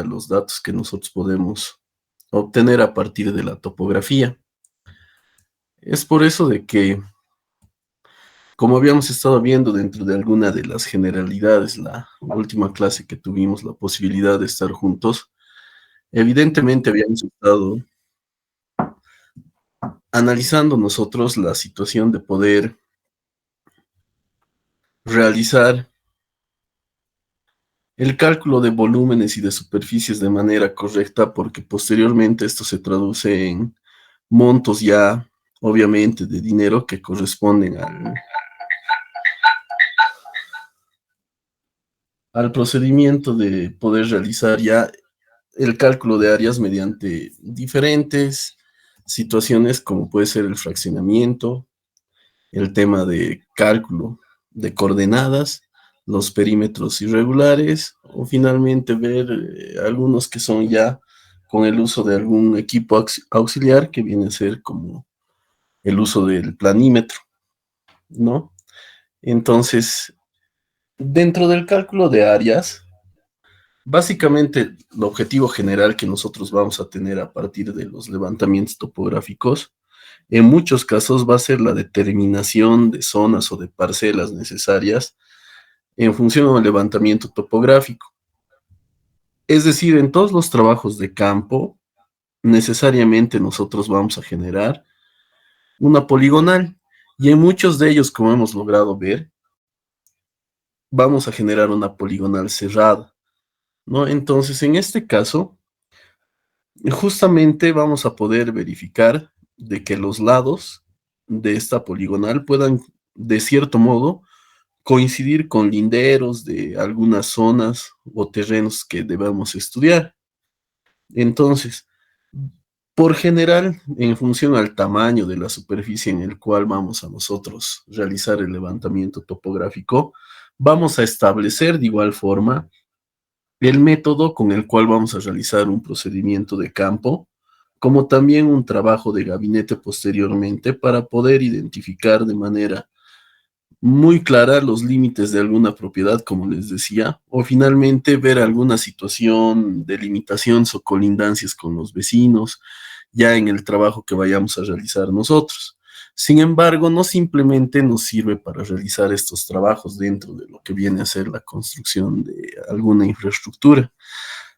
los datos que nosotros podemos obtener a partir de la topografía. Es por eso de que, como habíamos estado viendo dentro de alguna de las generalidades, la última clase que tuvimos la posibilidad de estar juntos, evidentemente habíamos estado analizando nosotros la situación de poder realizar el cálculo de volúmenes y de superficies de manera correcta, porque posteriormente esto se traduce en montos ya, obviamente, de dinero que corresponden al procedimiento de poder realizar ya el cálculo de áreas mediante diferentes situaciones, como puede ser el fraccionamiento, el tema de cálculo de coordenadas, los perímetros irregulares, o finalmente ver algunos que son ya con el uso de algún equipo auxiliar, que viene a ser como el uso del planímetro, ¿no? Entonces, dentro del cálculo de áreas, básicamente el objetivo general que nosotros vamos a tener a partir de los levantamientos topográficos, en muchos casos va a ser la determinación de zonas o de parcelas necesarias en función del levantamiento topográfico. Es decir, en todos los trabajos de campo, necesariamente nosotros vamos a generar una poligonal, y en muchos de ellos, como hemos logrado ver, vamos a generar una poligonal cerrada, ¿no? Entonces, en este caso, justamente vamos a poder verificar de que los lados de esta poligonal puedan, de cierto modo, coincidir con linderos de algunas zonas o terrenos que debamos estudiar. Entonces, por general, en función al tamaño de la superficie en el cual vamos a nosotros realizar el levantamiento topográfico, vamos a establecer de igual forma el método con el cual vamos a realizar un procedimiento de campo, como también un trabajo de gabinete posteriormente, para poder identificar de manera muy clara los límites de alguna propiedad, como les decía, o finalmente ver alguna situación de limitaciones o colindancias con los vecinos, ya en el trabajo que vayamos a realizar nosotros. Sin embargo, no simplemente nos sirve para realizar estos trabajos dentro de lo que viene a ser la construcción de alguna infraestructura,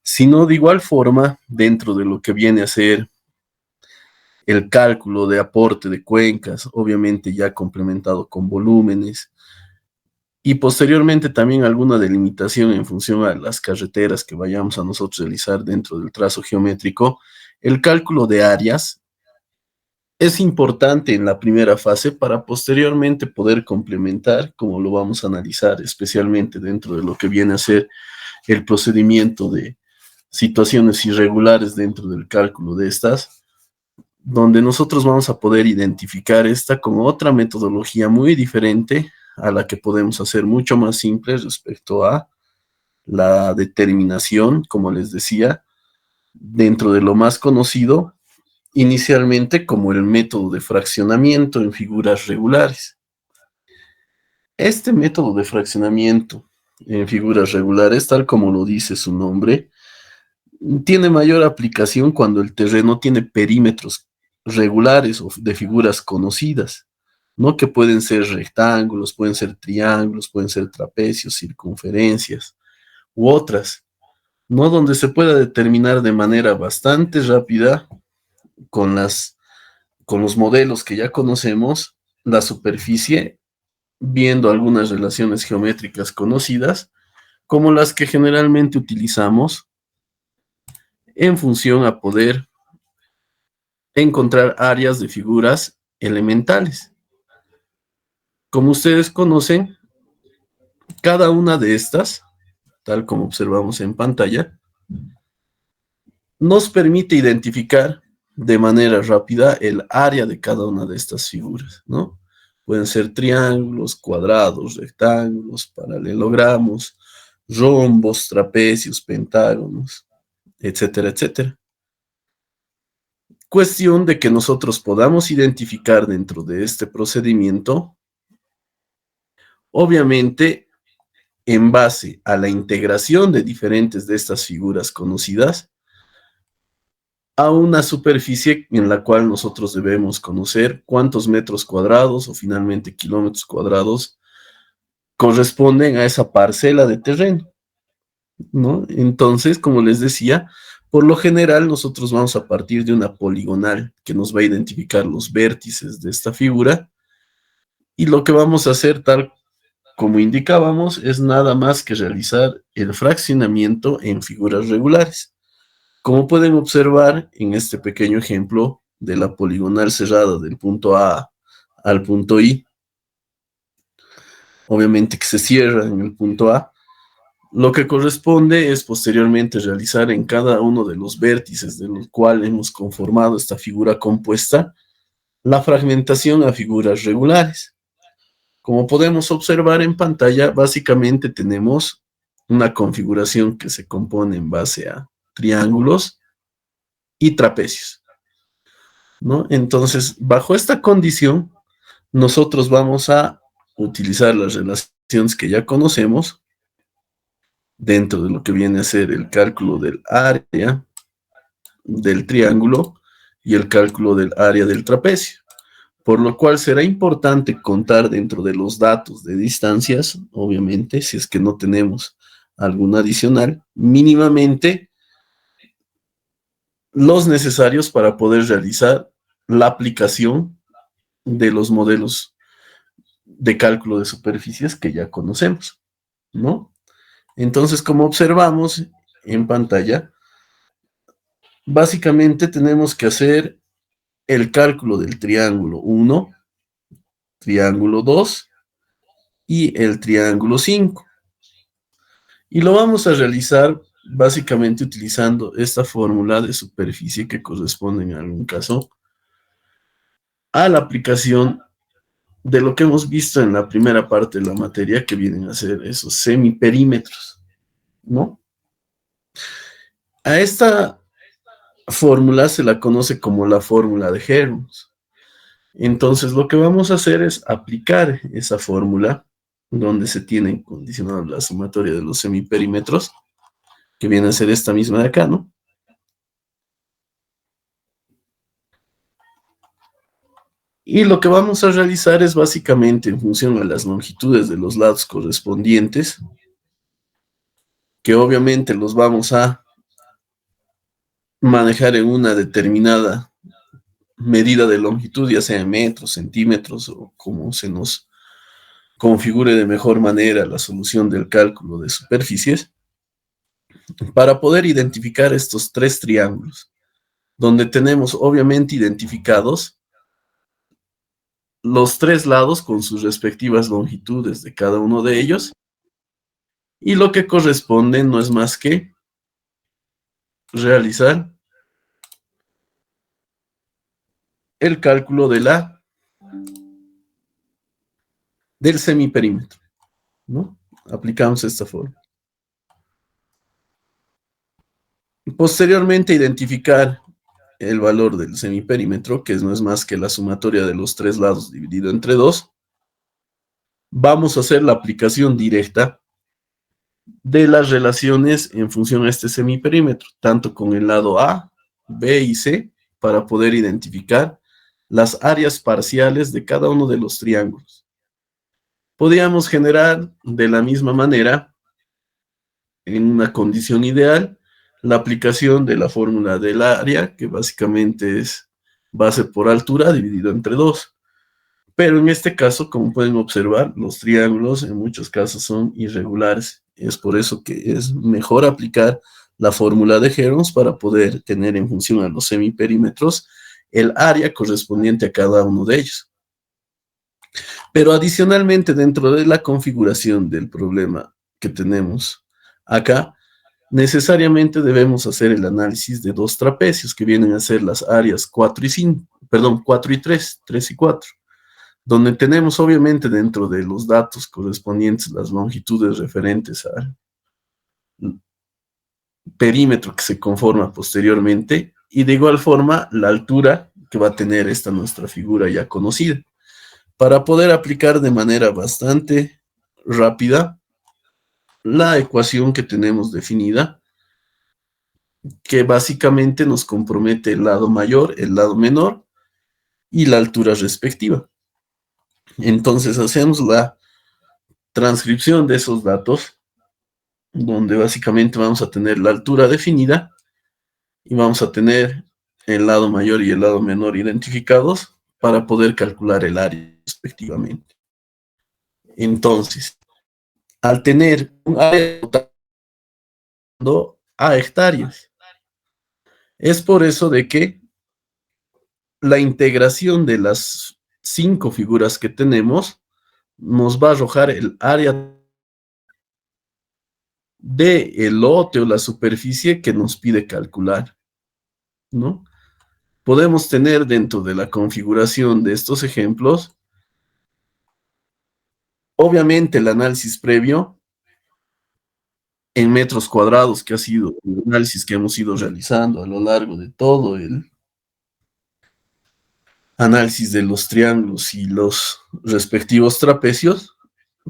sino de igual forma dentro de lo que viene a ser el cálculo de aporte de cuencas, obviamente ya complementado con volúmenes, y posteriormente también alguna delimitación en función a las carreteras que vayamos a nosotros realizar dentro del trazo geométrico. El cálculo de áreas es importante en la primera fase para posteriormente poder complementar, como lo vamos a analizar, especialmente dentro de lo que viene a ser el procedimiento de situaciones irregulares dentro del cálculo de estas, donde nosotros vamos a poder identificar esta con otra metodología muy diferente a la que podemos hacer, mucho más simple respecto a la determinación, como les decía, dentro de lo más conocido inicialmente como el método de fraccionamiento en figuras regulares. Este método de fraccionamiento en figuras regulares, tal como lo dice su nombre, tiene mayor aplicación cuando el terreno tiene perímetros regulares o de figuras conocidas, ¿no? Que pueden ser rectángulos, pueden ser triángulos, pueden ser trapecios, circunferencias u otras, ¿no? Donde se pueda determinar de manera bastante rápida con con los modelos que ya conocemos la superficie, viendo algunas relaciones geométricas conocidas, como las que generalmente utilizamos en función a poder encontrar áreas de figuras elementales. Como ustedes conocen, cada una de estas, tal como observamos en pantalla, nos permite identificar de manera rápida el área de cada una de estas figuras, ¿no? Pueden ser triángulos, cuadrados, rectángulos, paralelogramos, rombos, trapecios, pentágonos, etcétera, etcétera. Cuestión de que nosotros podamos identificar dentro de este procedimiento, obviamente, en base a la integración de diferentes de estas figuras conocidas a una superficie en la cual nosotros debemos conocer cuántos metros cuadrados o finalmente kilómetros cuadrados corresponden a esa parcela de terreno, ¿no? Entonces, como les decía, por lo general nosotros vamos a partir de una poligonal que nos va a identificar los vértices de esta figura y lo que vamos a hacer, tal como indicábamos, es nada más que realizar el fraccionamiento en figuras regulares. Como pueden observar en este pequeño ejemplo de la poligonal cerrada del punto A al punto I, obviamente que se cierra en el punto A, lo que corresponde es posteriormente realizar en cada uno de los vértices de los cuales hemos conformado esta figura compuesta, la fragmentación a figuras regulares. Como podemos observar en pantalla, básicamente tenemos una configuración que se compone en base a triángulos y trapecios, ¿no? Entonces, bajo esta condición, nosotros vamos a utilizar las relaciones que ya conocemos dentro de lo que viene a ser el cálculo del área del triángulo y el cálculo del área del trapecio, por lo cual será importante contar dentro de los datos de distancias, obviamente, si es que no tenemos algún adicional, mínimamente los necesarios para poder realizar la aplicación de los modelos de cálculo de superficies que ya conocemos, ¿no? Entonces, como observamos en pantalla, básicamente tenemos que hacer el cálculo del triángulo 1, triángulo 2 y el triángulo 5. Y lo vamos a realizar básicamente utilizando esta fórmula de superficie que corresponde en algún caso a la aplicación de lo que hemos visto en la primera parte de la materia, que vienen a ser esos semiperímetros, ¿no? A esta fórmula se la conoce como la fórmula de Helmholtz. Entonces, lo que vamos a hacer es aplicar esa fórmula donde se tienen condicionados la sumatoria de los semiperímetros, que viene a ser esta misma de acá, ¿no? Y lo que vamos a realizar es básicamente en función a las longitudes de los lados correspondientes, que obviamente los vamos a manejar en una determinada medida de longitud, ya sea en metros, centímetros o como se nos configure de mejor manera la solución del cálculo de superficies, para poder identificar estos tres triángulos, donde tenemos obviamente identificados los tres lados con sus respectivas longitudes de cada uno de ellos, y lo que corresponde no es más que realizar el cálculo del semiperímetro, ¿no? Aplicamos esta forma. Posteriormente, identificar el valor del semiperímetro, que no es más que la sumatoria de los tres lados dividido entre 2. Vamos a hacer la aplicación directa de las relaciones en función a este semiperímetro, tanto con el lado A, B y C, para poder identificar las áreas parciales de cada uno de los triángulos. Podríamos generar de la misma manera, en una condición ideal, la aplicación de la fórmula del área, que básicamente es base por altura dividido entre 2. Pero en este caso, como pueden observar, los triángulos en muchos casos son irregulares. Es por eso que es mejor aplicar la fórmula de Helmholtz para poder tener en función a los semiperímetros el área correspondiente a cada uno de ellos. Pero adicionalmente, dentro de la configuración del problema que tenemos acá, necesariamente debemos hacer el análisis de dos trapecios que vienen a ser las áreas 4 y 5, perdón, 4 y 3, 3 y 4, donde tenemos obviamente dentro de los datos correspondientes las longitudes referentes al perímetro que se conforma posteriormente y de igual forma la altura que va a tener esta nuestra figura ya conocida, para poder aplicar de manera bastante rápida la ecuación que tenemos definida, que básicamente nos compromete el lado mayor, el lado menor y la altura respectiva. Entonces hacemos la transcripción de esos datos, donde básicamente vamos a tener la altura definida y vamos a tener el lado mayor y el lado menor identificados para poder calcular el área respectivamente. Entonces, al tener un área total a hectáreas, es por eso de que la integración de las 5 figuras que tenemos nos va a arrojar el área del lote o la superficie que nos pide calcular, ¿no? Podemos tener dentro de la configuración de estos ejemplos, obviamente el análisis previo en metros cuadrados, que ha sido el análisis que hemos ido realizando a lo largo de todo el análisis de los triángulos y los respectivos trapecios,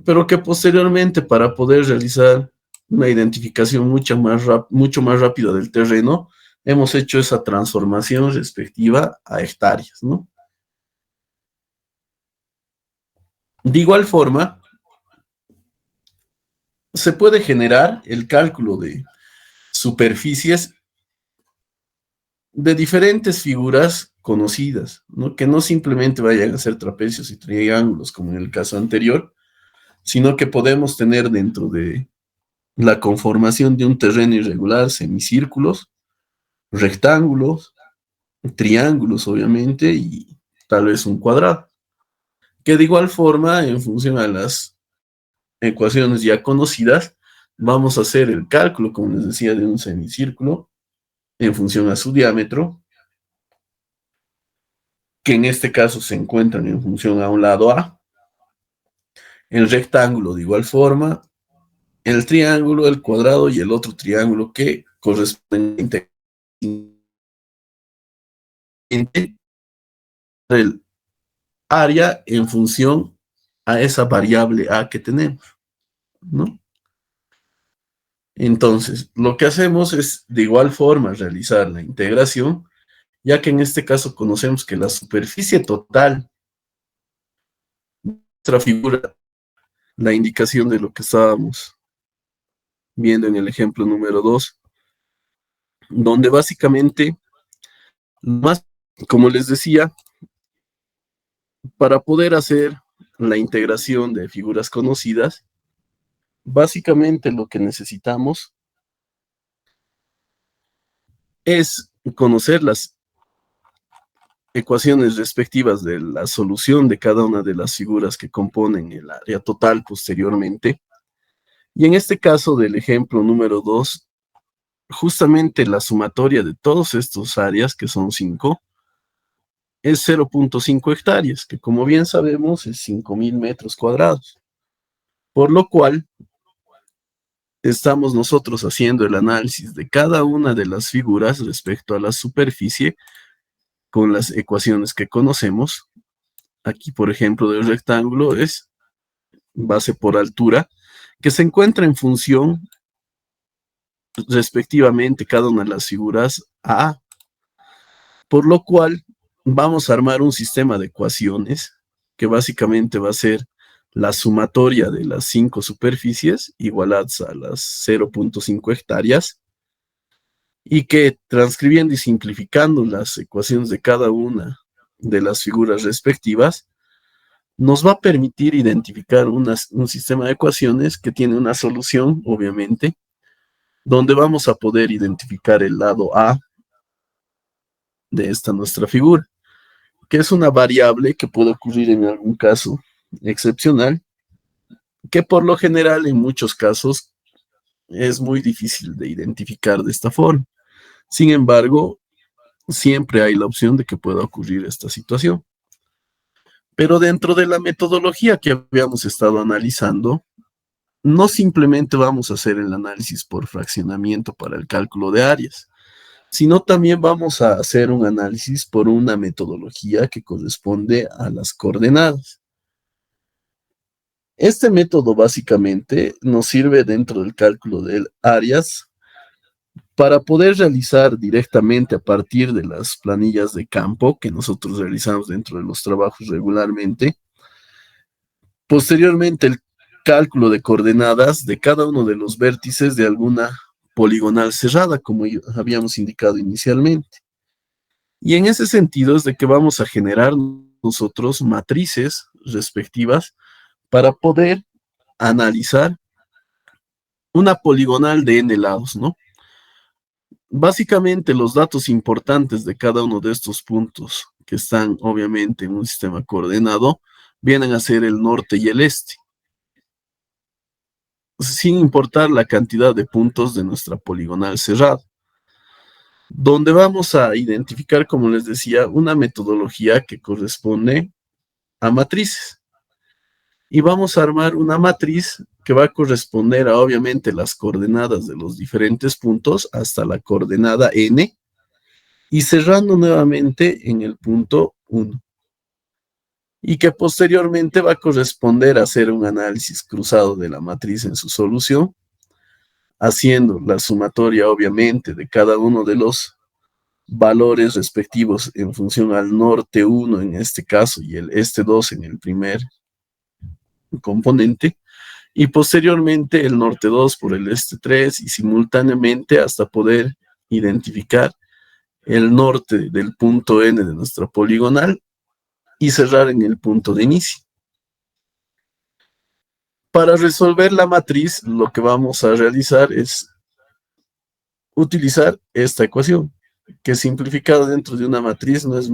pero que posteriormente para poder realizar una identificación mucho más rápida del terreno, hemos hecho esa transformación respectiva a hectáreas, ¿no? De igual forma, se puede generar el cálculo de superficies de diferentes figuras conocidas, ¿no? Que no simplemente vayan a ser trapecios y triángulos como en el caso anterior, sino que podemos tener dentro de la conformación de un terreno irregular semicírculos, rectángulos, triángulos obviamente y tal vez un cuadrado, que de igual forma en función a las ecuaciones ya conocidas, vamos a hacer el cálculo, como les decía, de un semicírculo en función a su diámetro, que en este caso se encuentran en función a un lado A, el rectángulo de igual forma, el triángulo, el cuadrado y el otro triángulo que corresponde el área en función a esa variable A que tenemos, ¿no? Entonces, lo que hacemos es de igual forma realizar la integración, ya que en este caso conocemos que la superficie total, nuestra figura, la indicación de lo que estábamos viendo en el ejemplo número 2, donde básicamente, más, como les decía, para poder hacer la integración de figuras conocidas, básicamente lo que necesitamos es conocer las ecuaciones respectivas de la solución de cada una de las figuras que componen el área total posteriormente. Y en este caso del ejemplo número 2, justamente la sumatoria de todos estos áreas, que son 5, es 0.5 hectáreas, que como bien sabemos es 5.000 metros cuadrados. Por lo cual, estamos nosotros haciendo el análisis de cada una de las figuras respecto a la superficie con las ecuaciones que conocemos. Aquí, por ejemplo, del rectángulo es base por altura, que se encuentra en función respectivamente cada una de las figuras A, por lo cual vamos a armar un sistema de ecuaciones que básicamente va a ser la sumatoria de las 5 superficies igualadas a las 0.5 hectáreas y que transcribiendo y simplificando las ecuaciones de cada una de las figuras respectivas, nos va a permitir identificar un sistema de ecuaciones que tiene una solución, obviamente, donde vamos a poder identificar el lado A de esta nuestra figura, que es una variable que puede ocurrir en algún caso excepcional, que por lo general en muchos casos es muy difícil de identificar de esta forma. Sin embargo, siempre hay la opción de que pueda ocurrir esta situación. Pero dentro de la metodología que habíamos estado analizando, no simplemente vamos a hacer el análisis por fraccionamiento para el cálculo de áreas, sino también vamos a hacer un análisis por una metodología que corresponde a las coordenadas. Este método básicamente nos sirve dentro del cálculo del áreas para poder realizar directamente a partir de las planillas de campo que nosotros realizamos dentro de los trabajos regularmente. Posteriormente, el cálculo de coordenadas de cada uno de los vértices de alguna poligonal cerrada, como habíamos indicado inicialmente. Y en ese sentido es de que vamos a generar nosotros matrices respectivas para poder analizar una poligonal de n lados, ¿no? Básicamente los datos importantes de cada uno de estos puntos que están obviamente en un sistema coordenado vienen a ser el norte y el este, sin importar la cantidad de puntos de nuestra poligonal cerrada, donde vamos a identificar, como les decía, una metodología que corresponde a matrices. Y vamos a armar una matriz que va a corresponder a obviamente las coordenadas de los diferentes puntos hasta la coordenada n y cerrando nuevamente en el punto 1. Y que posteriormente va a corresponder a hacer un análisis cruzado de la matriz en su solución, haciendo la sumatoria obviamente de cada uno de los valores respectivos en función al norte 1 en este caso y el este 2 en el primer componente, y posteriormente el norte 2 por el este 3 y simultáneamente hasta poder identificar el norte del punto N de nuestra poligonal y cerrar en el punto de inicio. Para resolver la matriz, lo que vamos a realizar es utilizar esta ecuación, que simplificada dentro de una matriz no es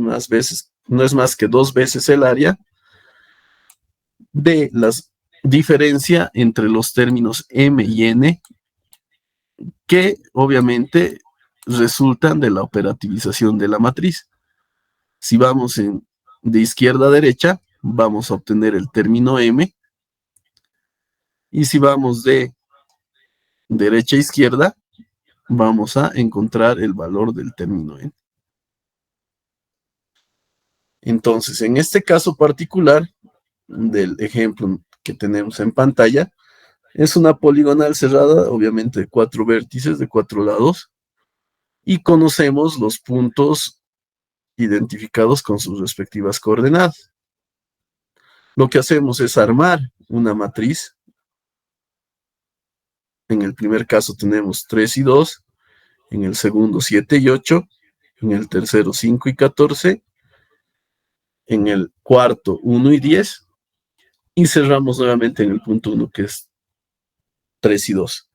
más que 2 veces el área de la diferencia entre los términos m y n, que obviamente resultan de la operativización de la matriz. Si vamos de izquierda a derecha, vamos a obtener el término m, y si vamos de derecha a izquierda, vamos a encontrar el valor del término n. Entonces, en este caso particular del ejemplo que tenemos en pantalla, es una poligonal cerrada, obviamente de 4 vértices, de 4 lados, y conocemos los puntos identificados con sus respectivas coordenadas. Lo que hacemos es armar una matriz. En el primer caso tenemos 3 y 2, en el segundo 7 y 8, en el tercero 5 y 14, en el cuarto 1 y 10, y cerramos nuevamente en el punto 1, que es 3 y 2.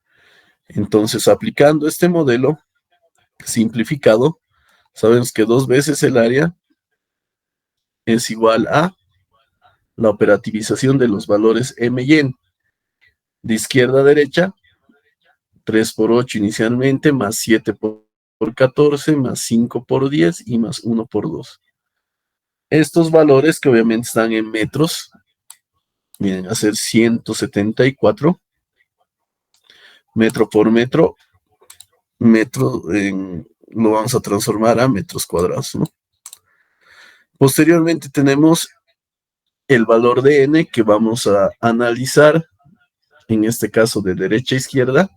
Entonces, aplicando este modelo simplificado, sabemos que 2 veces el área es igual a la operativización de los valores m y n. De izquierda a derecha, 3 por 8 inicialmente, más 7 por 14, más 5 por 10 y más 1 por 2. Estos valores, que obviamente están en metros, vienen a ser 174 metro por metro. Lo vamos a transformar a metros cuadrados, ¿no? Posteriormente tenemos el valor de n que vamos a analizar, en este caso de derecha a izquierda,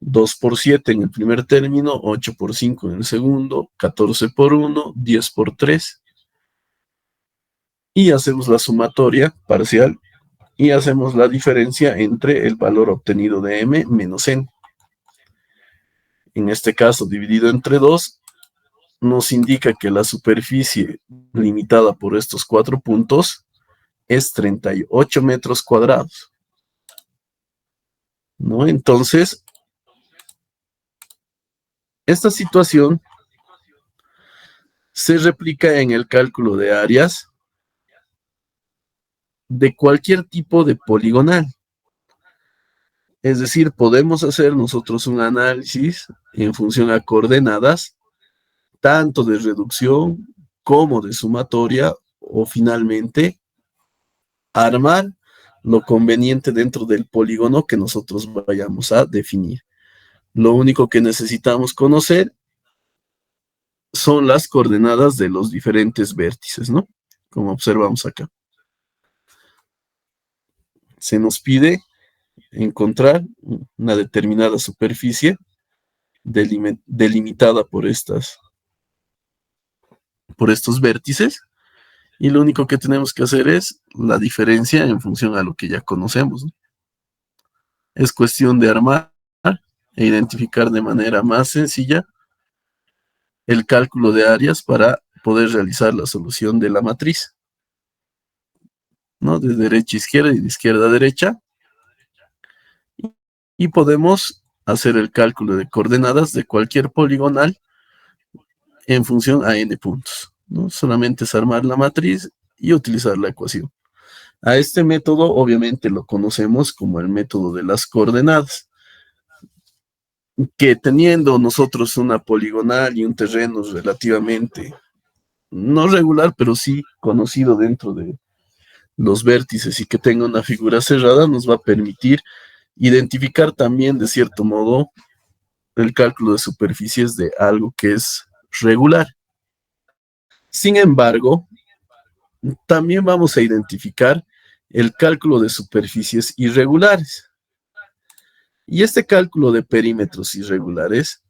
2 por 7 en el primer término, 8 por 5 en el segundo, 14 por 1, 10 por 3. Y hacemos la sumatoria parcial y hacemos la diferencia entre el valor obtenido de m menos n. En este caso, dividido entre 2, nos indica que la superficie limitada por estos 4 puntos es 38 metros cuadrados, ¿no? Entonces, esta situación se replica en el cálculo de áreas de cualquier tipo de poligonal. Es decir, podemos hacer nosotros un análisis en función a coordenadas, tanto de reducción como de sumatoria, o finalmente armar lo conveniente dentro del polígono que nosotros vayamos a definir. Lo único que necesitamos conocer son las coordenadas de los diferentes vértices, ¿no? Como observamos acá. se nos pide encontrar una determinada superficie delimitada por estos vértices, y lo único que tenemos que hacer es la diferencia en función a lo que ya conocemos, ¿no? Es cuestión de armar e identificar de manera más sencilla el cálculo de áreas para poder realizar la solución de la matriz, ¿no? De derecha a izquierda y de izquierda a derecha, y podemos hacer el cálculo de coordenadas de cualquier poligonal en función a n puntos, ¿no? Solamente es armar la matriz y utilizar la ecuación. A este método obviamente lo conocemos como el método de las coordenadas, que teniendo nosotros una poligonal y un terreno relativamente no regular, pero sí conocido dentro de los vértices y que tenga una figura cerrada, nos va a permitir identificar también de cierto modo el cálculo de superficies de algo que es regular. Sin embargo, también vamos a identificar el cálculo de superficies irregulares. Y este cálculo de perímetros irregulares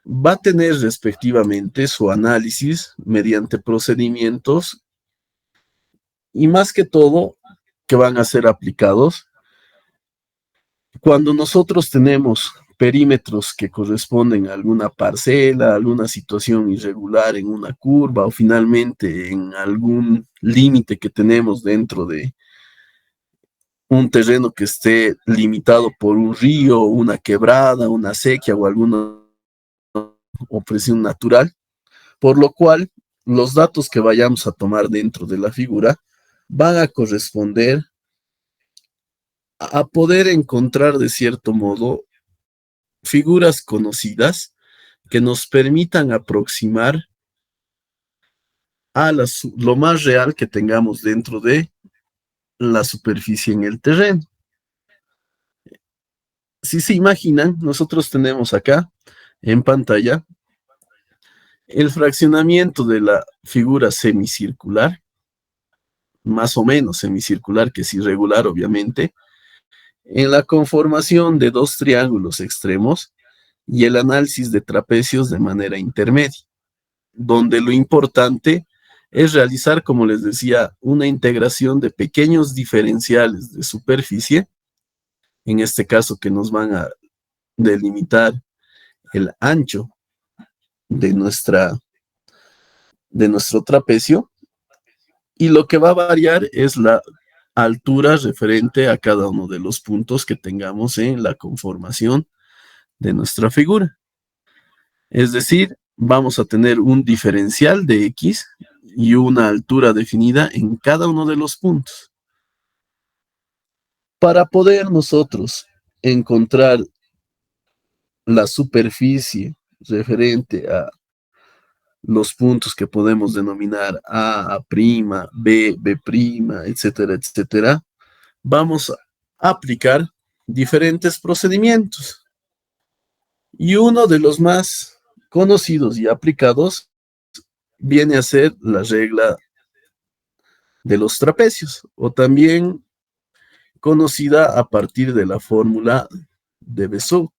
va a tener respectivamente su análisis mediante procedimientos, y más que todo que van a ser aplicados cuando nosotros tenemos perímetros que corresponden a alguna parcela, alguna situación irregular en una curva o finalmente en algún límite que tenemos dentro de un terreno que esté limitado por un río, una quebrada, una sequía o alguna opresión natural, por lo cual los datos que vayamos a tomar dentro de la figura van a corresponder a poder encontrar de cierto modo figuras conocidas que nos permitan aproximar a lo más real que tengamos dentro de la superficie en el terreno. Si se imaginan, nosotros tenemos acá en pantalla el fraccionamiento de la figura semicircular, más o menos semicircular, que es irregular obviamente, en la conformación de dos triángulos extremos y el análisis de trapecios de manera intermedia, donde lo importante es realizar, como les decía, una integración de pequeños diferenciales de superficie, en este caso que nos van a delimitar el ancho de nuestro trapecio, y lo que va a variar es la altura referente a cada uno de los puntos que tengamos en la conformación de nuestra figura. Es decir, vamos a tener un diferencial de X y una altura definida en cada uno de los puntos. Para poder nosotros encontrar la superficie referente a los puntos que podemos denominar A', B, B', etcétera, etcétera, vamos a aplicar diferentes procedimientos. Y uno de los más conocidos y aplicados viene a ser la regla de los trapecios, o también conocida a partir de la fórmula de Bezout.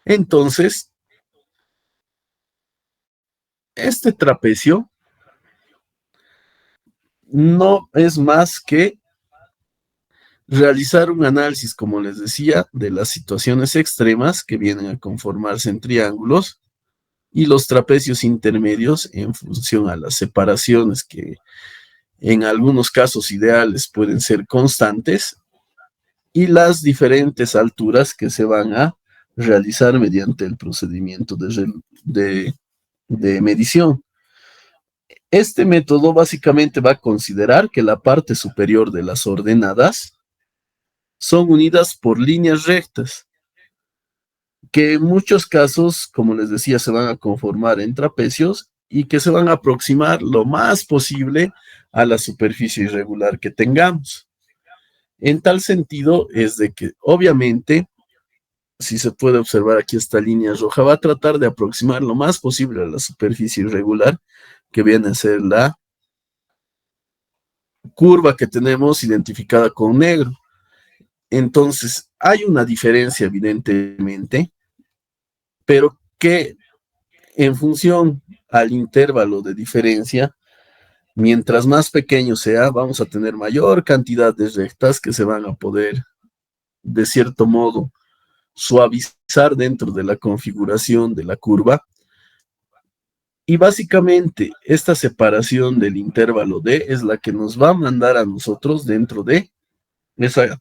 Entonces, este trapecio no es más que realizar un análisis, como les decía, de las situaciones extremas que vienen a conformarse en triángulos y los trapecios intermedios en función a las separaciones que en algunos casos ideales pueden ser constantes, y las diferentes alturas que se van a realizar mediante el procedimiento de medición. Este método básicamente va a considerar que la parte superior de las ordenadas son unidas por líneas rectas, que en muchos casos, como les decía, se van a conformar en trapecios y que se van a aproximar lo más posible a la superficie irregular que tengamos. En tal sentido es de que, obviamente, si se puede observar aquí esta línea roja, va a tratar de aproximar lo más posible a la superficie irregular, que viene a ser curva que tenemos identificada con negro. Entonces, hay una diferencia, evidentemente, pero que en función al intervalo de diferencia, mientras más pequeño sea, vamos a tener mayor cantidad de rectas que se van a poder, de cierto modo, suavizar dentro de la configuración de la curva. Y básicamente esta separación del intervalo D es la que nos va a mandar a nosotros dentro de esa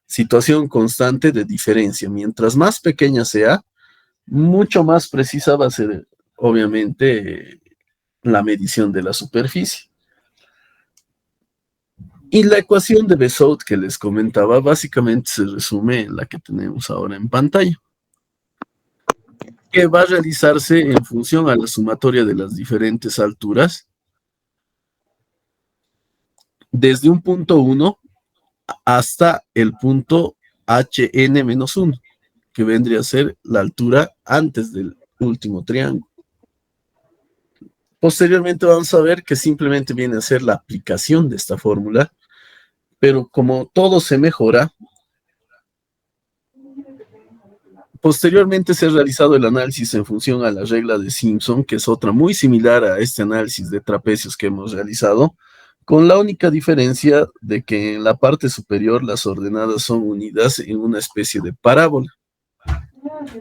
situación constante de diferencia. Mientras más pequeña sea, mucho más precisa va a ser, obviamente, la medición de la superficie. Y la ecuación de Bezout que les comentaba básicamente se resume en la que tenemos ahora en pantalla, que va a realizarse en función a la sumatoria de las diferentes alturas desde un punto 1 hasta el punto HN-1, que vendría a ser la altura antes del último triángulo. Posteriormente vamos a ver que simplemente viene a ser la aplicación de esta fórmula, pero como todo se mejora, posteriormente se ha realizado el análisis en función a la regla de Simpson, que es otra muy similar a este análisis de trapecios que hemos realizado, con la única diferencia de que en la parte superior las ordenadas son unidas en una especie de parábola.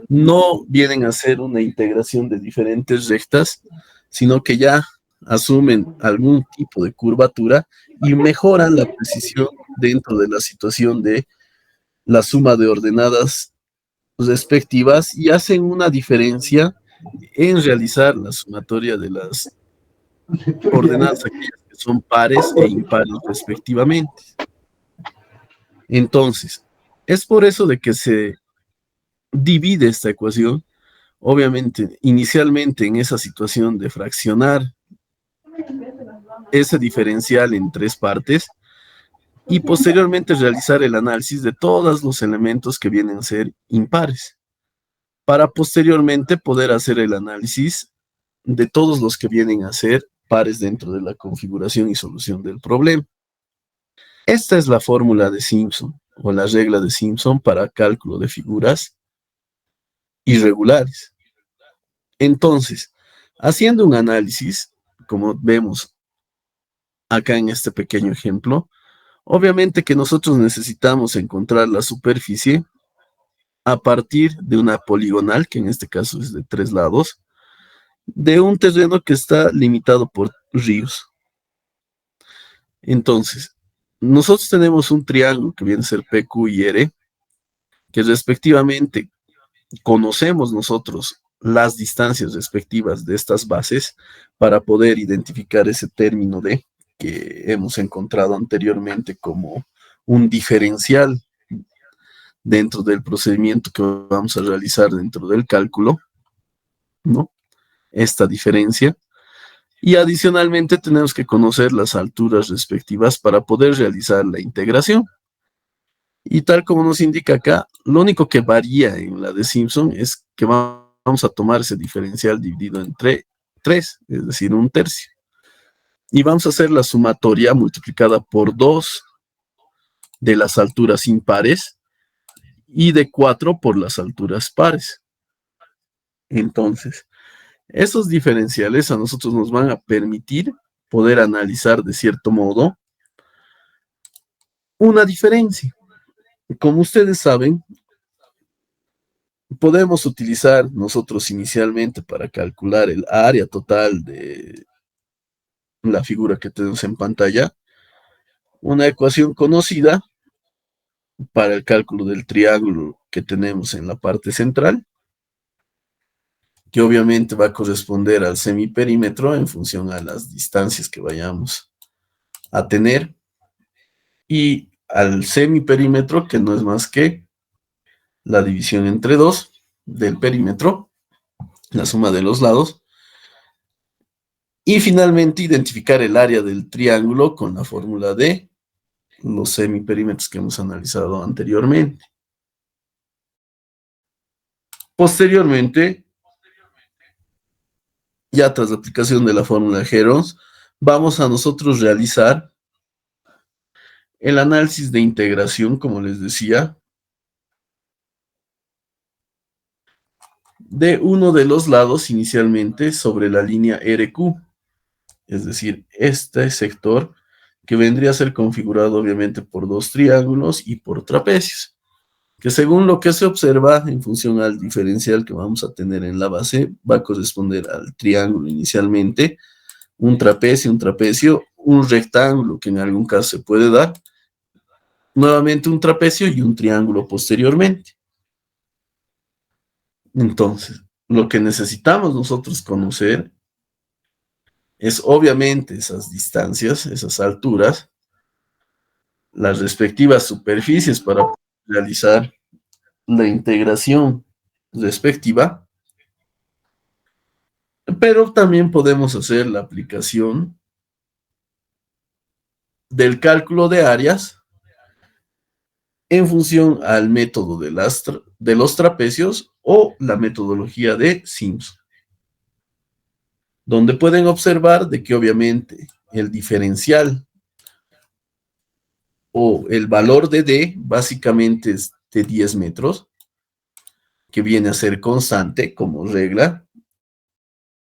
No vienen a ser una integración de diferentes rectas, sino que ya asumen algún tipo de curvatura y mejoran la precisión dentro de la situación de la suma de ordenadas respectivas y hacen una diferencia en realizar la sumatoria de las ordenadas aquellas que son pares e impares respectivamente. Entonces, es por eso de que se divide esta ecuación, obviamente, inicialmente en esa situación de fraccionar ese diferencial en tres partes y posteriormente realizar el análisis de todos los elementos que vienen a ser impares, para posteriormente poder hacer el análisis de todos los que vienen a ser pares dentro de la configuración y solución del problema. Esta es la fórmula de Simpson o la regla de Simpson para cálculo de figuras irregulares. Entonces, haciendo un análisis, como vemos acá en este pequeño ejemplo, obviamente que nosotros necesitamos encontrar la superficie a partir de una poligonal, que en este caso es de 3 lados, de un terreno que está limitado por ríos. Entonces, nosotros tenemos un triángulo que viene a ser PQ y R, que respectivamente conocemos nosotros las distancias respectivas de estas bases para poder identificar ese término D que hemos encontrado anteriormente como un diferencial dentro del procedimiento que vamos a realizar dentro del cálculo, ¿no? Esta diferencia. Y adicionalmente tenemos que conocer las alturas respectivas para poder realizar la integración. Y tal como nos indica acá, lo único que varía en la de Simpson es que vamos a tomar ese diferencial dividido entre 3, es decir, un tercio. Y vamos a hacer la sumatoria multiplicada por 2 de las alturas impares y de 4 por las alturas pares. Entonces, esos diferenciales a nosotros nos van a permitir poder analizar de cierto modo una diferencia. Como ustedes saben, podemos utilizar nosotros inicialmente para calcular el área total de la figura que tenemos en pantalla, una ecuación conocida para el cálculo del triángulo que tenemos en la parte central, que obviamente va a corresponder al semiperímetro en función a las distancias que vayamos a tener, y al semiperímetro, que no es más que la división entre 2 del perímetro, la suma de los lados, y finalmente identificar el área del triángulo con la fórmula de los semiperímetros que hemos analizado anteriormente. Posteriormente, ya tras la aplicación de la fórmula de Heron, vamos a nosotros realizar el análisis de integración, como les decía, de uno de los lados inicialmente sobre la línea RQ, es decir, este sector que vendría a ser configurado obviamente por dos triángulos y por trapecios, que según lo que se observa en función al diferencial que vamos a tener en la base, va a corresponder al triángulo inicialmente, un trapecio, un rectángulo que en algún caso se puede dar, nuevamente un trapecio y un triángulo posteriormente. Entonces, lo que necesitamos nosotros conocer es obviamente esas distancias, esas alturas, las respectivas superficies para realizar la integración respectiva, pero también podemos hacer la aplicación del cálculo de áreas en función al método de los trapecios o la metodología de Simpson, donde pueden observar de que obviamente el diferencial o el valor de D básicamente es de 10 metros, que viene a ser constante como regla.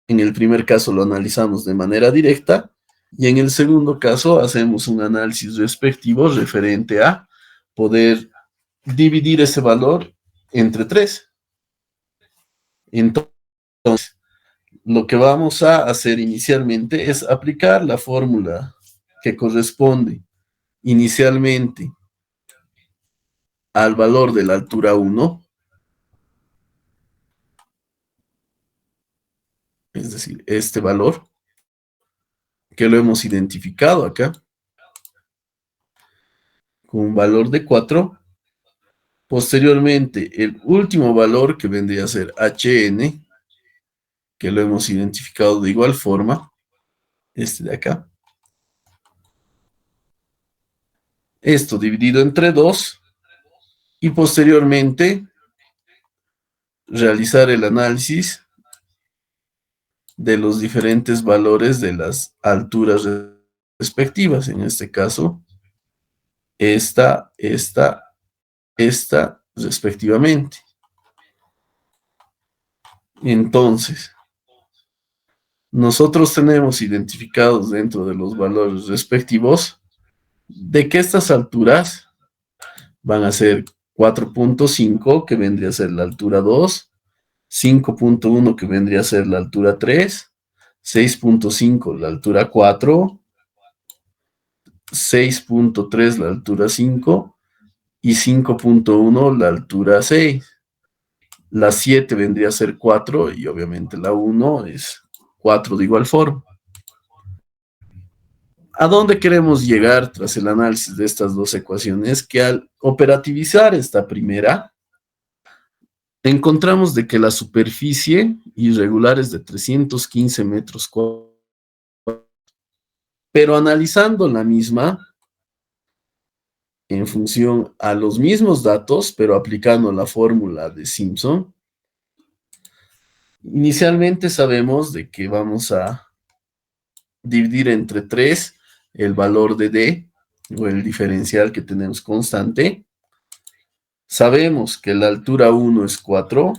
En el primer caso lo analizamos de manera directa y en el segundo caso hacemos un análisis respectivo referente a poder dividir ese valor entre 3. Entonces, lo que vamos a hacer inicialmente es aplicar la fórmula que corresponde inicialmente al valor de la altura 1, es decir, este valor, que lo hemos identificado acá, con un valor de 4. Posteriormente, el último valor que vendría a ser HN, que lo hemos identificado de igual forma, este de acá. Esto dividido entre 2 y posteriormente realizar el análisis de los diferentes valores de las alturas respectivas. En este caso, esta, respectivamente. Entonces, nosotros tenemos identificados dentro de los valores respectivos de que estas alturas van a ser 4.5, que vendría a ser la altura 2, 5.1, que vendría a ser la altura 3, 6.5, la altura 4, 6.3, la altura 5 y 5.1, la altura 6. La 7 vendría a ser 4 y obviamente la 1 es 4 de igual forma. ¿A dónde queremos llegar tras el análisis de estas dos ecuaciones? Que al operativizar esta primera, encontramos de que la superficie irregular es de 315 metros cuadrados, pero analizando la misma en función a los mismos datos, pero aplicando la fórmula de Simpson, inicialmente sabemos de que vamos a dividir entre 3 el valor de D, o el diferencial que tenemos constante. Sabemos que la altura 1 es 4,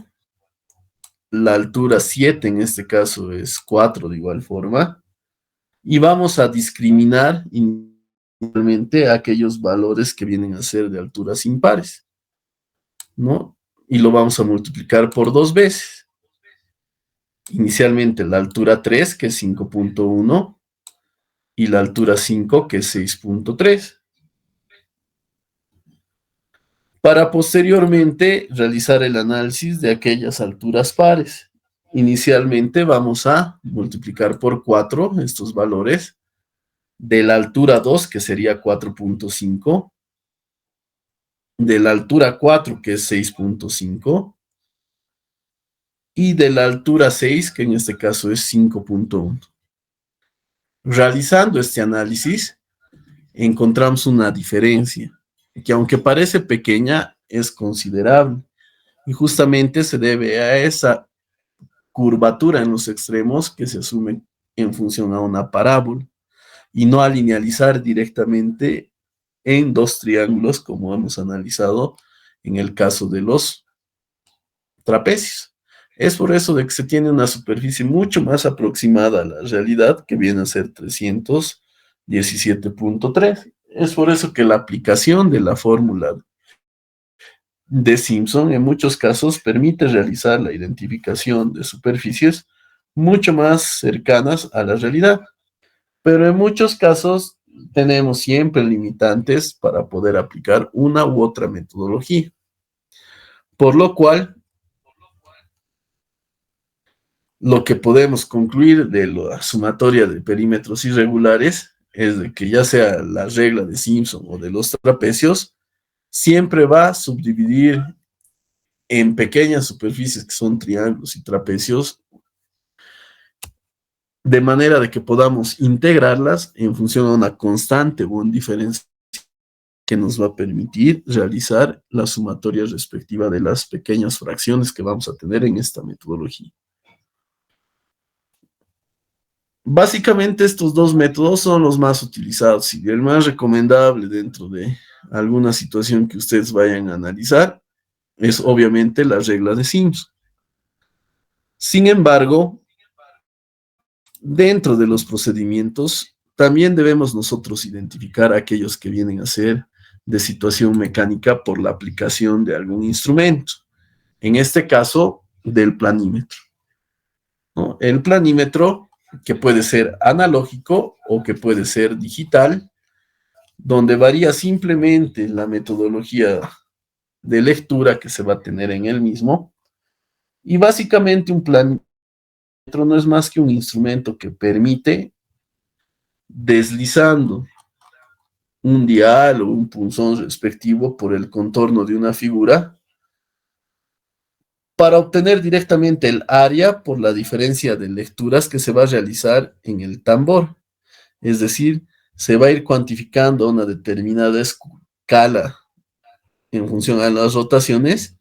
la altura 7 en este caso es 4 de igual forma, y vamos a discriminar inicialmente aquellos valores que vienen a ser de alturas impares, ¿no? Y lo vamos a multiplicar por 2 veces. Inicialmente la altura 3, que es 5.1, y la altura 5, que es 6.3. Para posteriormente realizar el análisis de aquellas alturas pares. Inicialmente vamos a multiplicar por 4 estos valores de la altura 2, que sería 4.5, de la altura 4, que es 6.5, y de la altura 6, que en este caso es 5.1. Realizando este análisis, encontramos una diferencia, que aunque parece pequeña, es considerable, y justamente se debe a esa curvatura en los extremos que se asume en función a una parábola, y no a linealizar directamente en dos triángulos, como hemos analizado en el caso de los trapecios. Es por eso de que se tiene una superficie mucho más aproximada a la realidad, que viene a ser 317.3. Es por eso que la aplicación de la fórmula de Simpson en muchos casos permite realizar la identificación de superficies mucho más cercanas a la realidad. Pero en muchos casos tenemos siempre limitantes para poder aplicar una u otra metodología. Por lo cual, lo que podemos concluir de la sumatoria de perímetros irregulares es de que ya sea la regla de Simpson o de los trapecios, siempre va a subdividir en pequeñas superficies que son triángulos y trapecios, de manera de que podamos integrarlas en función a una constante o un diferencial que nos va a permitir realizar la sumatoria respectiva de las pequeñas fracciones que vamos a tener en esta metodología. Básicamente estos dos métodos son los más utilizados y el más recomendable dentro de alguna situación que ustedes vayan a analizar es obviamente la regla de Simpson. Sin embargo, dentro de los procedimientos también debemos nosotros identificar aquellos que vienen a ser de situación mecánica por la aplicación de algún instrumento. En este caso, del planímetro, ¿no? El planímetro, que puede ser analógico o que puede ser digital, donde varía simplemente la metodología de lectura que se va a tener en el mismo. Y básicamente un planímetro no es más que un instrumento que permite, deslizando un dial o un punzón respectivo por el contorno de una figura, para obtener directamente el área por la diferencia de lecturas que se va a realizar en el tambor. Es decir, se va a ir cuantificando a una determinada escala en función a las rotaciones,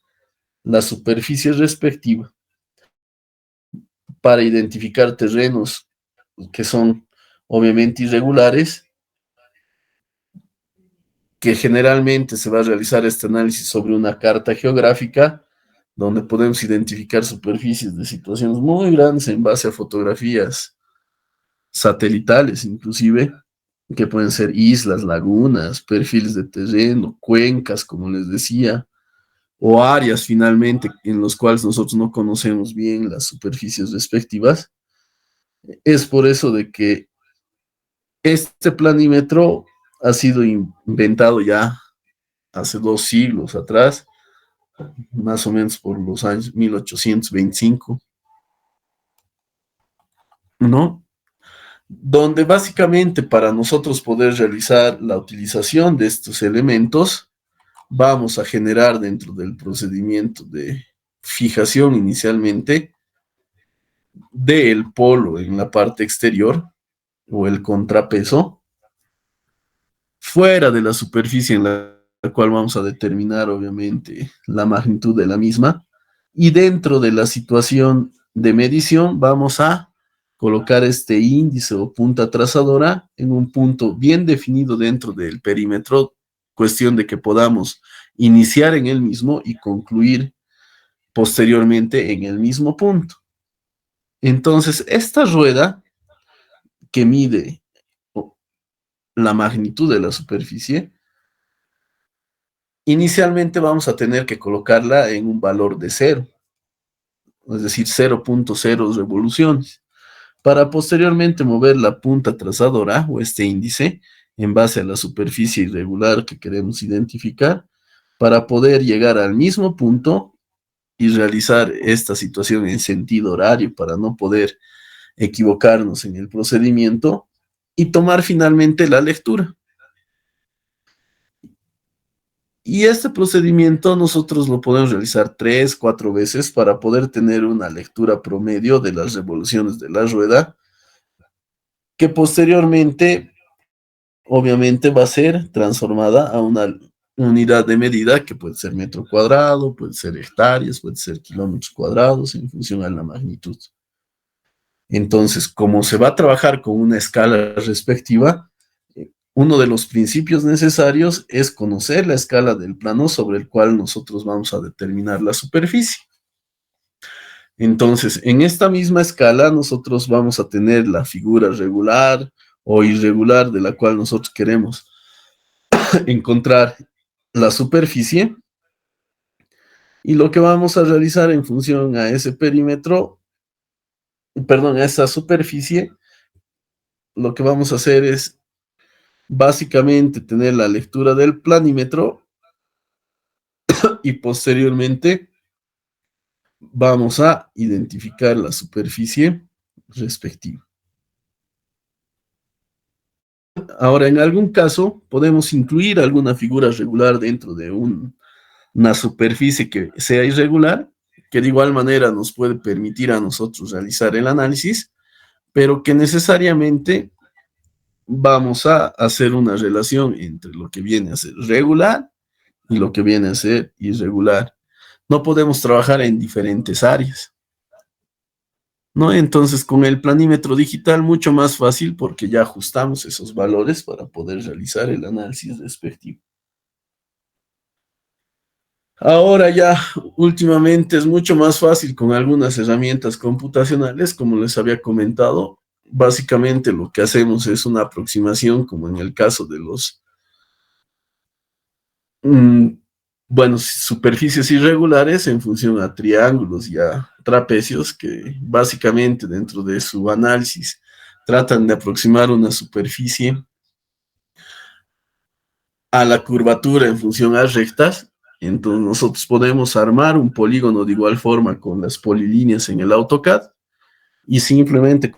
la superficie respectiva, para identificar terrenos que son obviamente irregulares, que generalmente se va a realizar este análisis sobre una carta geográfica, donde podemos identificar superficies de situaciones muy grandes en base a fotografías satelitales inclusive, que pueden ser islas, lagunas, perfiles de terreno, cuencas, como les decía, o áreas finalmente en los cuales nosotros no conocemos bien las superficies respectivas. Es por eso de que este planímetro ha sido inventado ya hace 2 siglos atrás, más o menos por los años 1825, ¿no? Donde básicamente para nosotros poder realizar la utilización de estos elementos, vamos a generar dentro del procedimiento de fijación inicialmente del polo en la parte exterior o el contrapeso, fuera de la superficie en la cual vamos a determinar obviamente la magnitud de la misma, y dentro de la situación de medición vamos a colocar este índice o punta trazadora en un punto bien definido dentro del perímetro, cuestión de que podamos iniciar en el mismo y concluir posteriormente en el mismo punto. Entonces, esta rueda que mide la magnitud de la superficie, inicialmente vamos a tener que colocarla en un valor de 0, es decir, 0.0 revoluciones, para posteriormente mover la punta trazadora o este índice en base a la superficie irregular que queremos identificar, para poder llegar al mismo punto y realizar esta situación en sentido horario para no poder equivocarnos en el procedimiento y tomar finalmente la lectura. Y este procedimiento nosotros lo podemos realizar 3, 4 veces para poder tener una lectura promedio de las revoluciones de la rueda, que posteriormente obviamente va a ser transformada a una unidad de medida que puede ser metro cuadrado, puede ser hectáreas, puede ser kilómetros cuadrados en función a la magnitud. Entonces, como se va a trabajar con una escala respectiva, uno de los principios necesarios es conocer la escala del plano sobre el cual nosotros vamos a determinar la superficie. Entonces, en esta misma escala, nosotros vamos a tener la figura regular o irregular de la cual nosotros queremos encontrar la superficie, y lo que vamos a realizar en función a ese perímetro, perdón, a esa superficie, lo que vamos a hacer es básicamente tener la lectura del planímetro y posteriormente vamos a identificar la superficie respectiva. Ahora, en algún caso, podemos incluir alguna figura regular dentro de una superficie que sea irregular, que de igual manera nos puede permitir a nosotros realizar el análisis, pero que necesariamente vamos a hacer una relación entre lo que viene a ser regular y lo que viene a ser irregular. No podemos trabajar en diferentes áreas, ¿no? Entonces, con el planímetro digital, mucho más fácil porque ya ajustamos esos valores para poder realizar el análisis respectivo. Ahora ya últimamente es mucho más fácil con algunas herramientas computacionales, como les había comentado. Básicamente lo que hacemos es una aproximación, como en el caso de los, mm, bueno, superficies irregulares en función a triángulos y a trapecios, que básicamente dentro de su análisis tratan de aproximar una superficie a la curvatura en función a rectas. Entonces nosotros podemos armar un polígono de igual forma con las polilíneas en el AutoCAD y simplemente